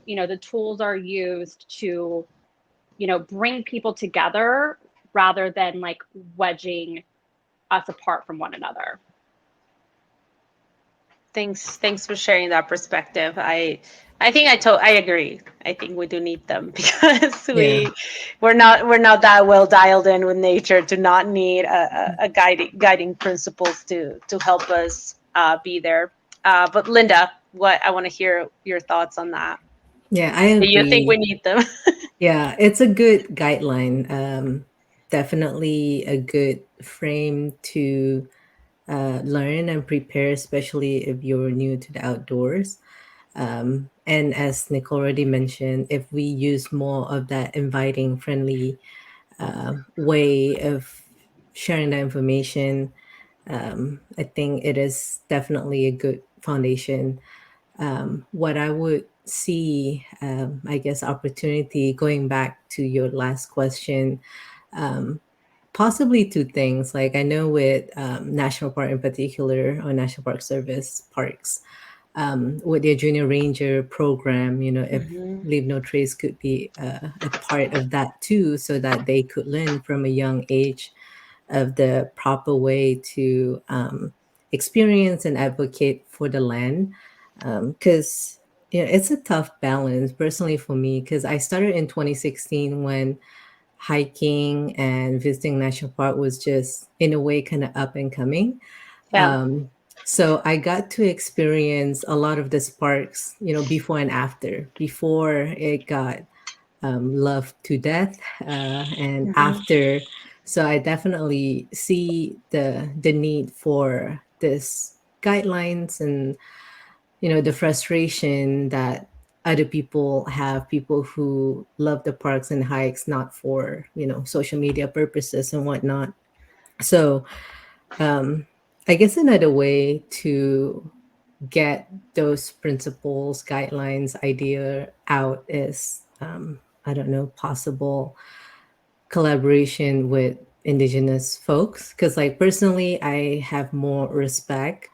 [SPEAKER 3] the tools are used to, bring people together rather than like wedging us apart from one another.
[SPEAKER 1] Thanks for sharing that perspective. I think I agree. I think we do need them because
[SPEAKER 2] Yeah.
[SPEAKER 1] we're not that well dialed in with nature to not need a guiding principles to help us be there. But Linda, what I want to hear your thoughts on that.
[SPEAKER 2] Yeah, I
[SPEAKER 1] Do you think we
[SPEAKER 2] agree.
[SPEAKER 1] need them?
[SPEAKER 2] Yeah, it's a good guideline. Definitely a good frame to learn and prepare, especially if you're new to the outdoors. And as Nicole already mentioned, if we use more of that inviting, friendly way of sharing the information, I think it is definitely a good foundation. What I would see, I guess, opportunity going back to your last question, um, possibly two things. Like I know with national park in particular, or National Park Service parks, with their junior ranger program, if
[SPEAKER 1] Mhm.
[SPEAKER 2] Leave No Trace could be a part of that too, so that they could learn from a young age of the proper way to experience and advocate for the land. Because it's a tough balance, personally for me, because I started in 2016 when hiking and visiting national park was just in a way kind of up and coming.
[SPEAKER 1] Yeah.
[SPEAKER 2] Um, so I got to experience a lot of the sparks, before and after. Before it got loved to death, and
[SPEAKER 1] Mhm.
[SPEAKER 2] after. So I definitely see the need for this guidelines, and the frustration that other people have, people who love the parks and hikes not for social media purposes and whatnot. So um, I guess another way to get those principles, guidelines, idea out is, I don't know, possible collaboration with indigenous folks. Because, like, personally, I have more respect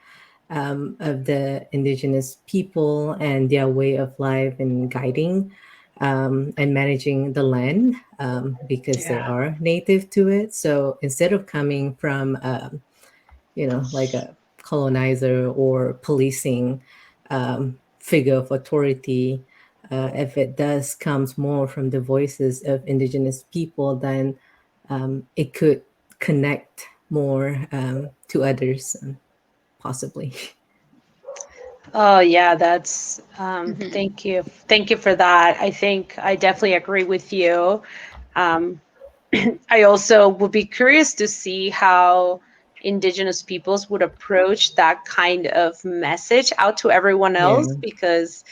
[SPEAKER 2] of the indigenous people and their way of life and guiding and managing the land because they
[SPEAKER 1] Yeah.
[SPEAKER 2] are native to it. So instead of coming from, like a colonizer or policing figure of authority, if it does comes more from the voices of indigenous people, then it could connect more to others, possibly.
[SPEAKER 1] Oh yeah, that's
[SPEAKER 3] Mhm.
[SPEAKER 1] thank you. Thank you for that. I think I definitely agree with you. Um, I also would be curious to see how indigenous peoples would approach that kind of message out to everyone
[SPEAKER 2] Yeah.
[SPEAKER 1] else because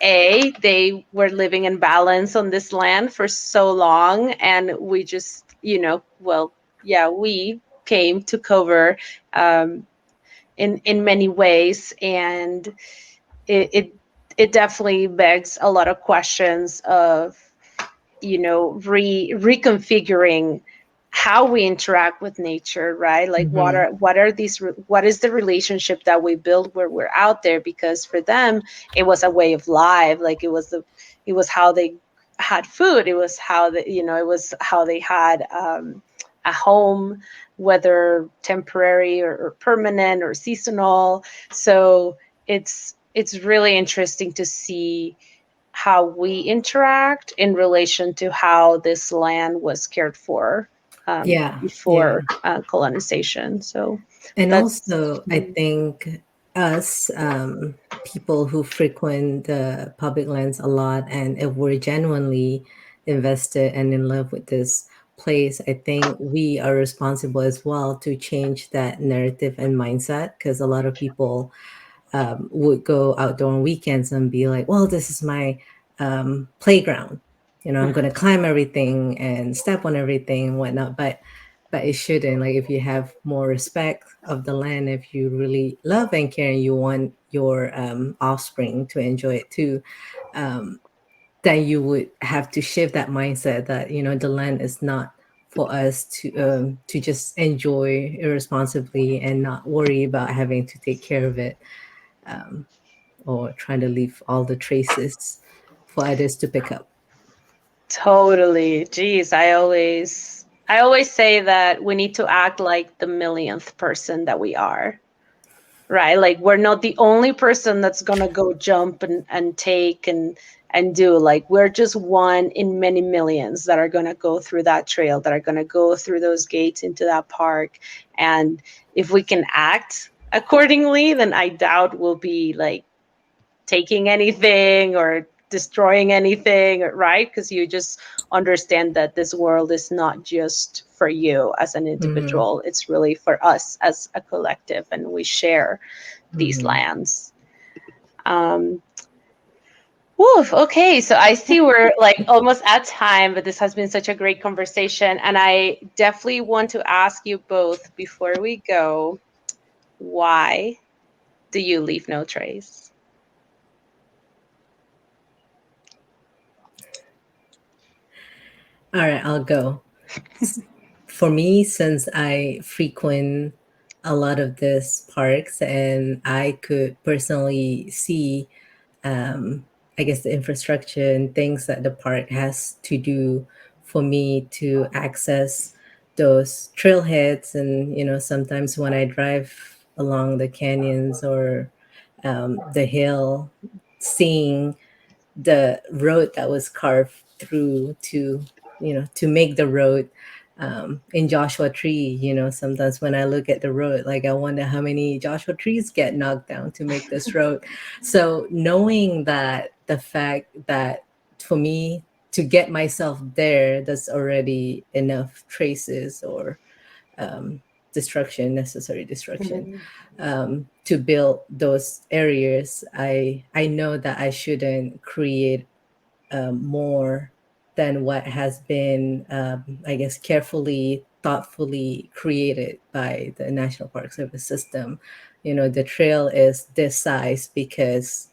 [SPEAKER 1] A, they were living in balance on this land for so long and we just, well, yeah, we came, took over in many ways, and it, it it definitely begs a lot of questions of reconfiguring how we interact with nature, right? Like
[SPEAKER 2] Hmm.
[SPEAKER 1] what is the relationship that we build where we're out there, because for them it was a way of life. Like it was how they had food, it was how it was how they had a home, whether temporary or permanent or seasonal. So it's really interesting to see how we interact in relation to how this land was cared for
[SPEAKER 2] Yeah. Yeah.
[SPEAKER 1] before colonization. So
[SPEAKER 2] And
[SPEAKER 1] that's
[SPEAKER 2] also, I think us, people who frequent the public lands a lot, and if we're genuinely invested and in love with this place, I think we are responsible as well to change that narrative and mindset, because a lot of people would go outdoor on weekends and be like, well, this is my playground. I'm going to climb everything and step on everything and whatnot. But it shouldn't. Like, if you have more respect of the land, if you really love and care and you want your offspring to enjoy it too, um, then you would have to shift that mindset that, the land is not for us to just enjoy irresponsibly and not worry about having to take care of it, um, or trying to leave all the traces for others to pick up.
[SPEAKER 1] totally, geez, I always say that we need to act like the millionth person that we are, right? Like we're not the only person that's gonna go jump and take and do. Like we're just one in many millions that are gonna go through that trail, that are gonna go through those gates into that park. And if we can act accordingly, then I doubt we'll be like taking anything or destroying anything, right? Because you just understand that this world is not just for you as an
[SPEAKER 2] Hmm.
[SPEAKER 1] individual, it's really for us as a collective, and we share these
[SPEAKER 2] Hmm.
[SPEAKER 1] lands. Um, Woof. Okay, so I see we're like almost at time, but this has been such a great conversation, and I definitely want to ask you both before we go, why do you leave no trace?
[SPEAKER 2] All right, I'll go. For me, since I frequent a lot of these parks and I could personally see, I guess, the infrastructure and things that the park has to do for me to access those trailheads. And, sometimes when I drive along the canyons or the hill, seeing the road that was carved through to make the road in Joshua Tree. Sometimes when I look at the road, like, I wonder how many Joshua trees get knocked down to make this road. So knowing that, the fact that for me to get myself there, there's already enough traces or um, necessary destruction,
[SPEAKER 1] Mhm.
[SPEAKER 2] to build those areas. I know that I shouldn't create more than what has been, I guess, carefully, thoughtfully created by the National Park Service system. The trail is this size because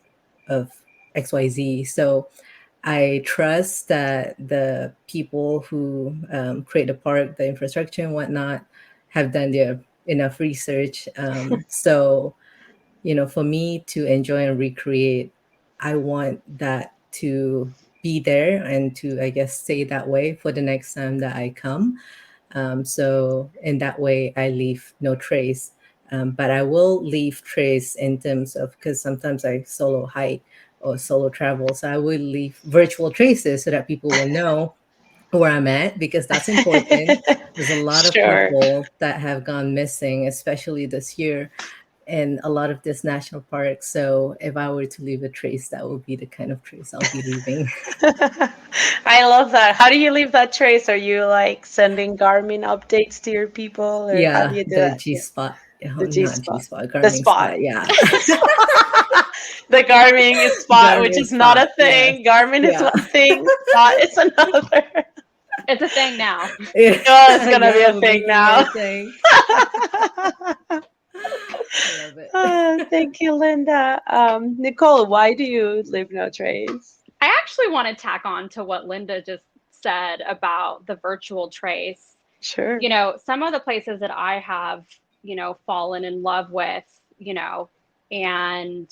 [SPEAKER 2] of XYZ. So I trust that the people who create the park, the infrastructure and whatnot, have done their enough research. So for me to enjoy and recreate, I want that to be there and to, I guess, stay that way for the next time that I come. So in that way, I leave no trace. But I will leave trace in terms of, because sometimes I solo hike or solo travel. So I will leave virtual traces so that people will know where I'm at, because that's important. There's a lot of
[SPEAKER 1] Sure.
[SPEAKER 2] people that have gone missing, especially this year, in a lot of this national parks. So if I were to leave a trace, that would be the kind of trace I'll be leaving.
[SPEAKER 1] I love that. How do you leave that trace? Are you like sending Garmin updates to your people, or how do
[SPEAKER 2] Yeah,
[SPEAKER 1] you do
[SPEAKER 2] the
[SPEAKER 1] that?
[SPEAKER 2] G
[SPEAKER 1] Yeah,
[SPEAKER 2] spot.
[SPEAKER 1] the G
[SPEAKER 2] Not G
[SPEAKER 1] spot,
[SPEAKER 2] spot,
[SPEAKER 1] the
[SPEAKER 2] Garmin
[SPEAKER 1] spot,
[SPEAKER 2] spot. Yeah.
[SPEAKER 1] the Garmin spot, which
[SPEAKER 2] Garmin
[SPEAKER 1] is not
[SPEAKER 2] spot.
[SPEAKER 1] a
[SPEAKER 2] Yes.
[SPEAKER 1] thing. Garmin is
[SPEAKER 2] Yeah.
[SPEAKER 1] one thing, spot is another.
[SPEAKER 3] It's a thing now.
[SPEAKER 2] Yeah.
[SPEAKER 1] Oh, it's gonna be
[SPEAKER 2] Yeah,
[SPEAKER 1] a
[SPEAKER 2] we're
[SPEAKER 1] thing
[SPEAKER 2] making it
[SPEAKER 1] now.
[SPEAKER 2] a thing. I love it.
[SPEAKER 1] Thank you, Linda. Nicole, why do you leave no trace?
[SPEAKER 3] I actually want to tack on to what Linda just said about the virtual trace.
[SPEAKER 1] Sure.
[SPEAKER 3] Some of the places that I have, fallen in love with, and,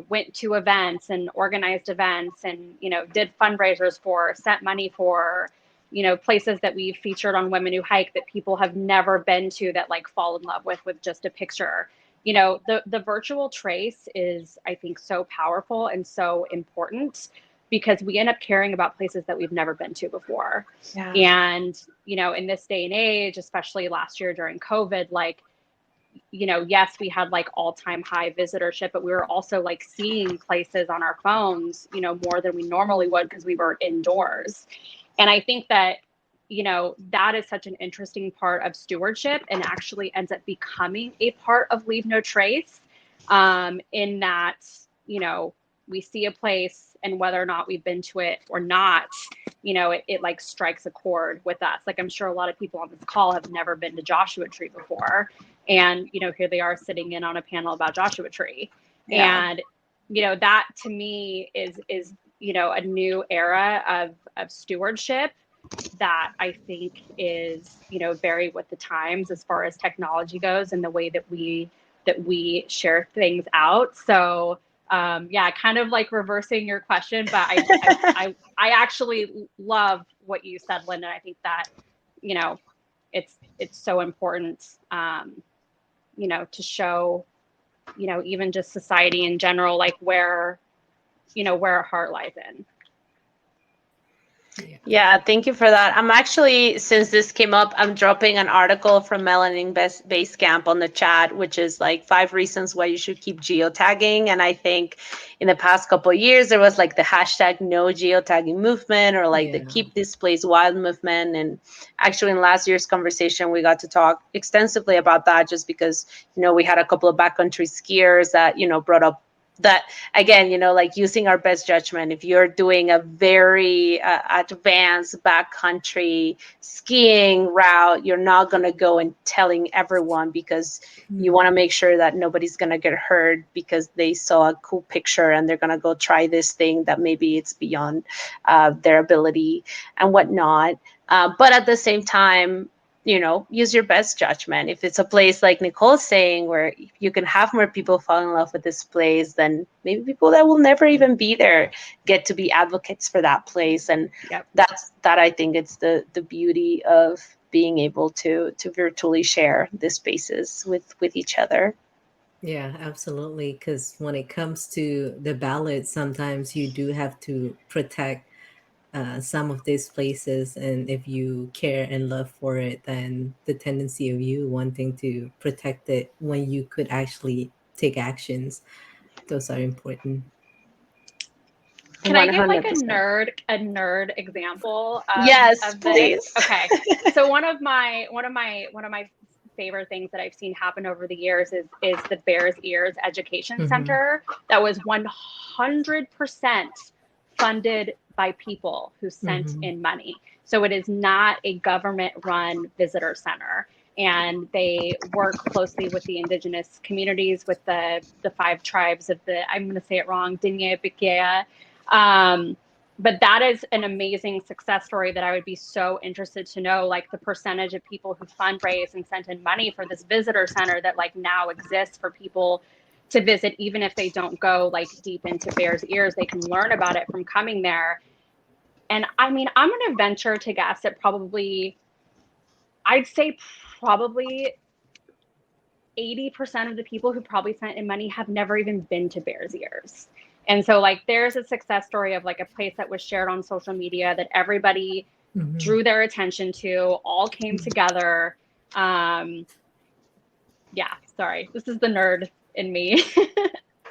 [SPEAKER 3] went to events and organized events and, did fundraisers for, sent money for, places that we've featured on Women Who Hike that people have never been to, that like fall in love with just a picture. The virtual trace is, I think, so powerful and so important, because we end up caring about places that we've never been to before.
[SPEAKER 1] Yeah.
[SPEAKER 3] And, in this day and age, especially last year during COVID, like, yes, we had like all-time high visitorship, but we were also like seeing places on our phones, more than we normally would, because we were indoors. And I think that, that is such an interesting part of stewardship, and actually ends up becoming a part of Leave No Trace, in that, we see a place, and whether or not we've been to it or not, it like strikes a chord with us. Like, I'm sure a lot of people on this call have never been to Joshua Tree before. And, here they are sitting in on a panel about Joshua Tree.
[SPEAKER 1] Yeah.
[SPEAKER 3] And, that to me is, a new era of stewardship that I think is, very with the times as far as technology goes, and the way that we share things out. So yeah, kind of like reversing your question, but I actually love what you said, Linda. I think that, it's so important, to show, even just society in general, like where our heart lies in.
[SPEAKER 1] Yeah, thank you for that. I'm actually, since this came up, I'm dropping an article from Melanin Base Camp on the chat, which is like 5 reasons why you should keep geotagging. And I think in the past couple of years, there was like the hashtag no geotagging movement, or like the
[SPEAKER 2] Yeah.
[SPEAKER 1] keep this place wild movement. And actually in last year's conversation, we got to talk extensively about that, just because, we had a couple of backcountry skiers that, brought up that, again, like using our best judgment. If you're doing a very advanced backcountry skiing route, you're not going to go and telling everyone, because you want to make sure that nobody's going to get hurt because they saw a cool picture and they're going to go try this thing that maybe it's beyond their ability and whatnot. But at the same time, use your best judgment. If it's a place like Nicole's saying, where you can have more people fall in love with this place, then maybe people that will never even be there get to be advocates for that place. And
[SPEAKER 3] Yep.
[SPEAKER 1] that I think it's the beauty of being able to virtually share the spaces with each other.
[SPEAKER 2] Yeah, absolutely. Because when it comes to the ballot, sometimes you do have to protect some of these places. And if you care and love for it, then the tendency of you wanting to protect it when you could actually take actions, those are important.
[SPEAKER 3] Can I give like
[SPEAKER 1] 100%.
[SPEAKER 3] a nerd example
[SPEAKER 1] Yes,
[SPEAKER 3] of this?
[SPEAKER 1] please.
[SPEAKER 3] Okay. So one of my favorite things that I've seen happen over the years is the Bears Ears Education Center, that was 100% funded by people who sent in money. So it is not a government run visitor center. And they work closely with the indigenous communities, with the 5 tribes of the, I'm going to say it wrong, Dinya Bikea. But that is an amazing success story that I would be so interested to know, like the percentage of people who fundraised and sent in money for this visitor center that like now exists for people to visit, even if they don't go like deep into Bears Ears. They can learn about it from coming there. And I mean, I'm going to venture to guess that I'd say probably 80% of the people who probably sent in money have never even been to Bears Ears. And so like there's a success story of like a place that was shared on social media that everybody drew their attention to, all came together. Yeah, sorry. This is the nerd in me.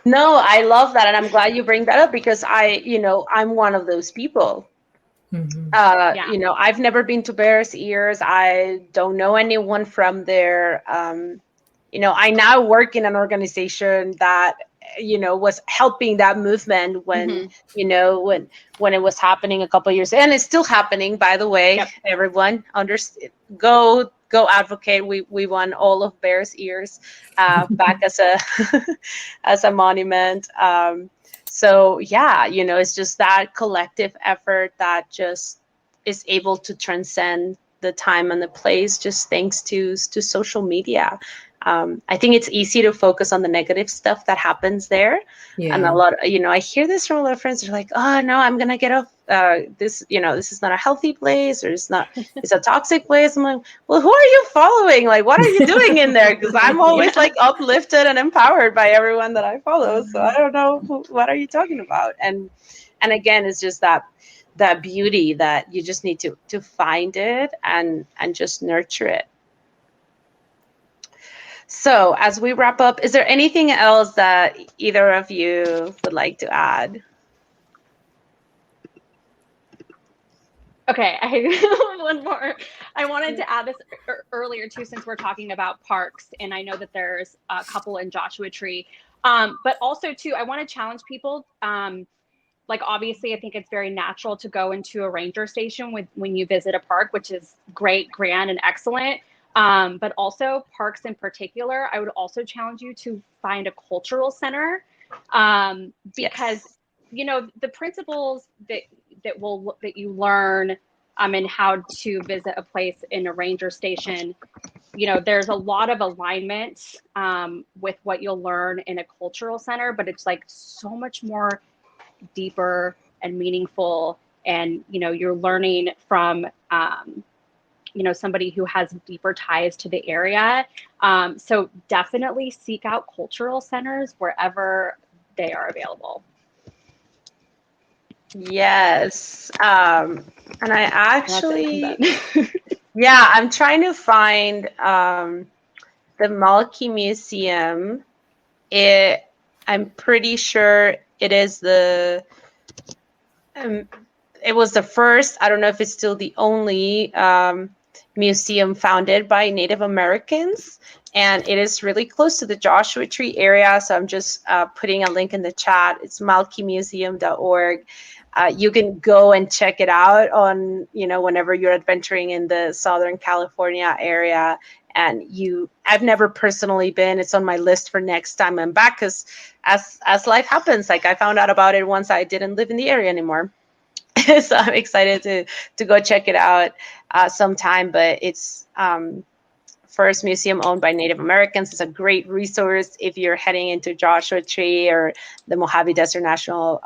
[SPEAKER 1] No, I love that, and I'm glad you bring that up because I'm one of those people.
[SPEAKER 2] Mm-hmm.
[SPEAKER 1] I've never been to Bears Ears. I don't know anyone from there. I now work in an organization that was helping that movement when when it was happening a couple of years, and it's still happening, by the way.
[SPEAKER 3] Yep.
[SPEAKER 1] Everyone go advocate. We won all of Bears Ears back as a as a monument. So yeah, it's just that collective effort that just is able to transcend the time and the place, just thanks to social media. I think it's easy to focus on the negative stuff that happens there. And a lot, I hear this from a lot of friends. They're like, "Oh no, I'm gonna get off this. This is not a healthy place, or it's a toxic place." I'm like, "Well, who are you following? Like, what are you doing in there?" Because I'm always like uplifted and empowered by everyone that I follow. So I don't know what are you talking about. And again, it's just that beauty that you just need to find it and just nurture it. So as we wrap up, is there anything else that either of you would like to add?
[SPEAKER 3] Okay, I have one more. I wanted to add this earlier too, since we're talking about parks, and I know that there's a couple in Joshua Tree. But also too, I want to challenge people. Like obviously, I think it's very natural to go into a ranger station when you visit a park, which is great, grand, and excellent. But also parks in particular, I would also challenge you to find a cultural center, because the principles that you learn and how to visit a place in a ranger station, there's a lot of alignment with what you'll learn in a cultural center, but it's like so much more deeper and meaningful, and you're learning from somebody who has deeper ties to the area. So definitely seek out cultural centers wherever they are available.
[SPEAKER 1] Yes. And I actually,
[SPEAKER 3] yeah,
[SPEAKER 1] I'm trying to find the Malki Museum. I'm pretty sure it is it was the first, I don't know if it's still the only museum founded by Native Americans. And it is really close to the Joshua Tree area. So I'm just putting a link in the chat. It's malkimuseum.org. You can go and check it out on, whenever you're adventuring in the Southern California area. And I've never personally been. It's on my list for next time I'm back, because as life happens, like I found out about it once I didn't live in the area anymore. So I'm excited to go check it out sometime. But it's first museum owned by Native Americans. It's a great resource if you're heading into Joshua Tree or the Mojave Desert National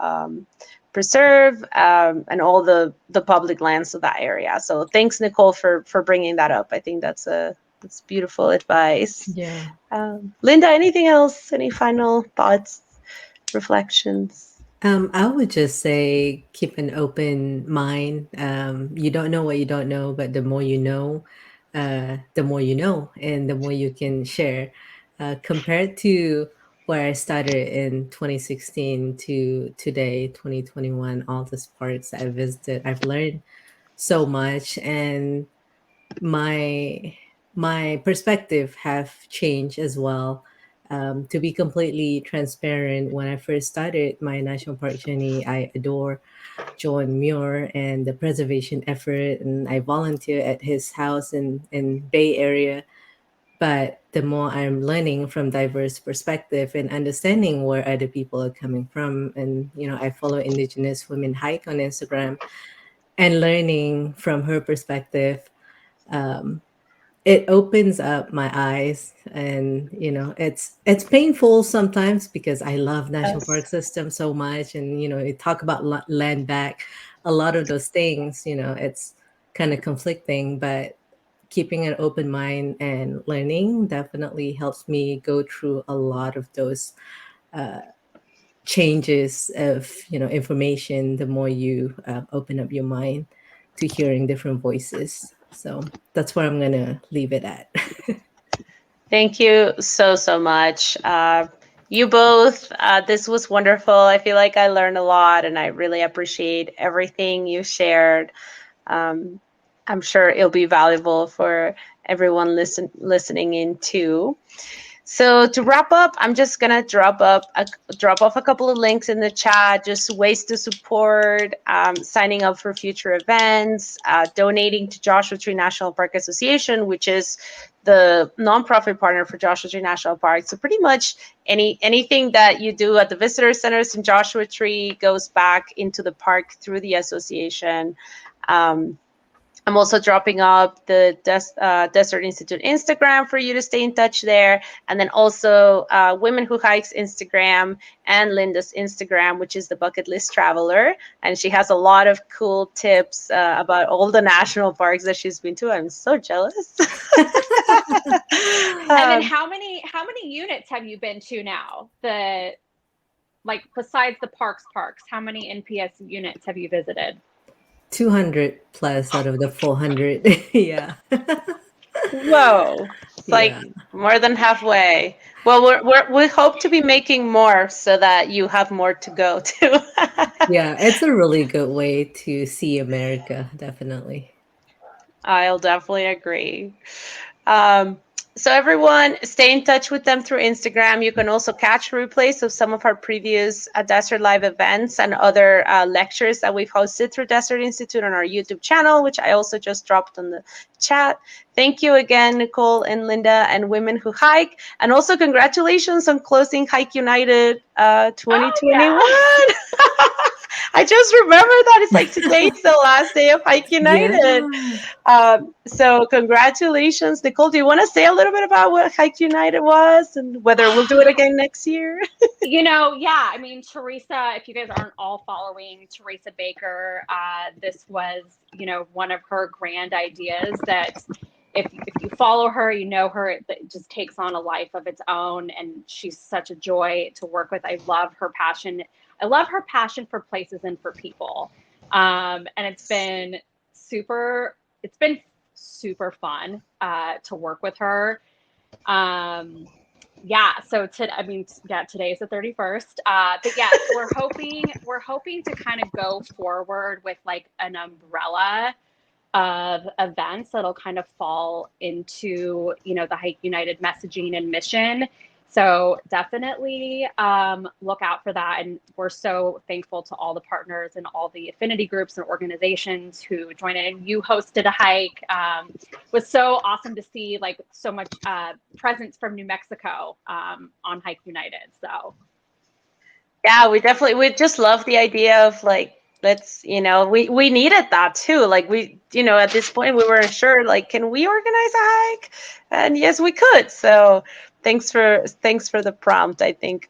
[SPEAKER 1] Preserve, and all the public lands of that area. So thanks, Nicole, for bringing that up. I think that's beautiful advice.
[SPEAKER 2] Yeah.
[SPEAKER 1] Linda, anything else? Any final thoughts, reflections?
[SPEAKER 2] I would just say keep an open mind. You don't know what you don't know, but the more you know, the more you know, and the more you can share. Compared to where I started in 2016 to today, 2021, all the parks that I visited, I've learned so much, and my perspective have changed as well. To be completely transparent, when I first started my national park journey, I adore John Muir and the preservation effort, and I volunteer at his house in Bay Area. But the more I'm learning from diverse perspective and understanding where other people are coming from, and I follow Indigenous Women Hike on Instagram, and learning from her perspective, um, it opens up my eyes, and it's painful sometimes because I love national
[SPEAKER 1] Yes.
[SPEAKER 2] park system so much, and you talk about land back, a lot of those things, it's kind of conflicting, but keeping an open mind and learning definitely helps me go through a lot of those uh, changes of information, the more you open up your mind to hearing different voices. So that's where I'm gonna leave it at.
[SPEAKER 1] Thank you so, so much. You both, this was wonderful. I feel like I learned a lot and I really appreciate everything you shared. Um, I'm sure it'll be valuable for everyone listening in too. So to wrap up, I'm just gonna drop off a couple of links in the chat, just ways to support, signing up for future events, donating to Joshua Tree National Park Association, which is the nonprofit partner for Joshua Tree National Park. So pretty much anything that you do at the visitor centers in Joshua Tree goes back into the park through the association. Um, I'm also dropping up the Desert Institute Instagram for you to stay in touch there. And then also Women Who Hikes Instagram and Linda's Instagram, which is the Bucket List Traveler. And she has a lot of cool tips about all the national parks that she's been to. I'm so jealous.
[SPEAKER 3] And then
[SPEAKER 1] um,
[SPEAKER 3] how many units have you been to now? The like besides the parks, how many NPS units have you visited?
[SPEAKER 2] 200 plus out of the 400. Yeah.
[SPEAKER 1] Whoa. It's like
[SPEAKER 2] Yeah.
[SPEAKER 1] more than halfway. Well, we hope to be making more so that you have more to go to.
[SPEAKER 2] Yeah, it's a really good way to see America, definitely.
[SPEAKER 1] I'll definitely agree. Um, so everyone, stay in touch with them through Instagram. You can also catch replays of some of our previous Desert Live events and other lectures that we've hosted through Desert Institute on our YouTube channel, which I also just dropped on the chat. Thank you again, Nicole and Linda and Women Who Hike. And also congratulations on closing Hike United
[SPEAKER 3] Oh
[SPEAKER 1] 2021.
[SPEAKER 3] yeah.
[SPEAKER 1] I just remember that it's like today's the last day of Hike
[SPEAKER 2] Yeah.
[SPEAKER 1] United. So congratulations, Nicole. Do you want to say a little bit about what Hike United was and whether we'll do it again next year?
[SPEAKER 3] Yeah, I mean, Teresa, if you guys aren't all following Teresa Baker, this was, one of her grand ideas that if you follow her, you know her, it just takes on a life of its own. And she's such a joy to work with. I love her passion. I love her passion for places and for people. And it's been super fun to work with her. Um, yeah, so today is the 31st. But yes, we're hoping to kind of go forward with like an umbrella of events that'll kind of fall into, the Hike United messaging and mission. So definitely look out for that. And we're so thankful to all the partners and all the affinity groups and organizations who join in. You hosted a hike. It was so awesome to see like so much presence from New Mexico on Hike United. So
[SPEAKER 1] Yeah, we just love the idea of like let's we needed that too. Like at this point we weren't sure like can we organize a hike, and yes we could. So thanks for the prompt. I think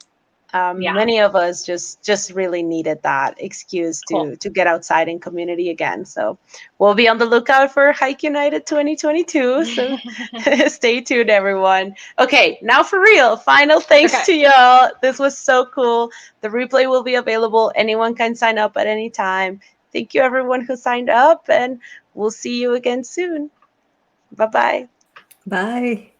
[SPEAKER 3] yeah,
[SPEAKER 1] many of us just really needed that excuse
[SPEAKER 3] cool.
[SPEAKER 1] to get outside in community again. So we'll be on the lookout for Hike United 2022. So stay tuned, everyone. Okay, now for real, final thanks
[SPEAKER 3] Okay.
[SPEAKER 1] to y'all. This was so cool. The replay will be available. Anyone can sign up at any time. Thank you, everyone who signed up, and we'll see you again soon. Bye bye.
[SPEAKER 2] Bye.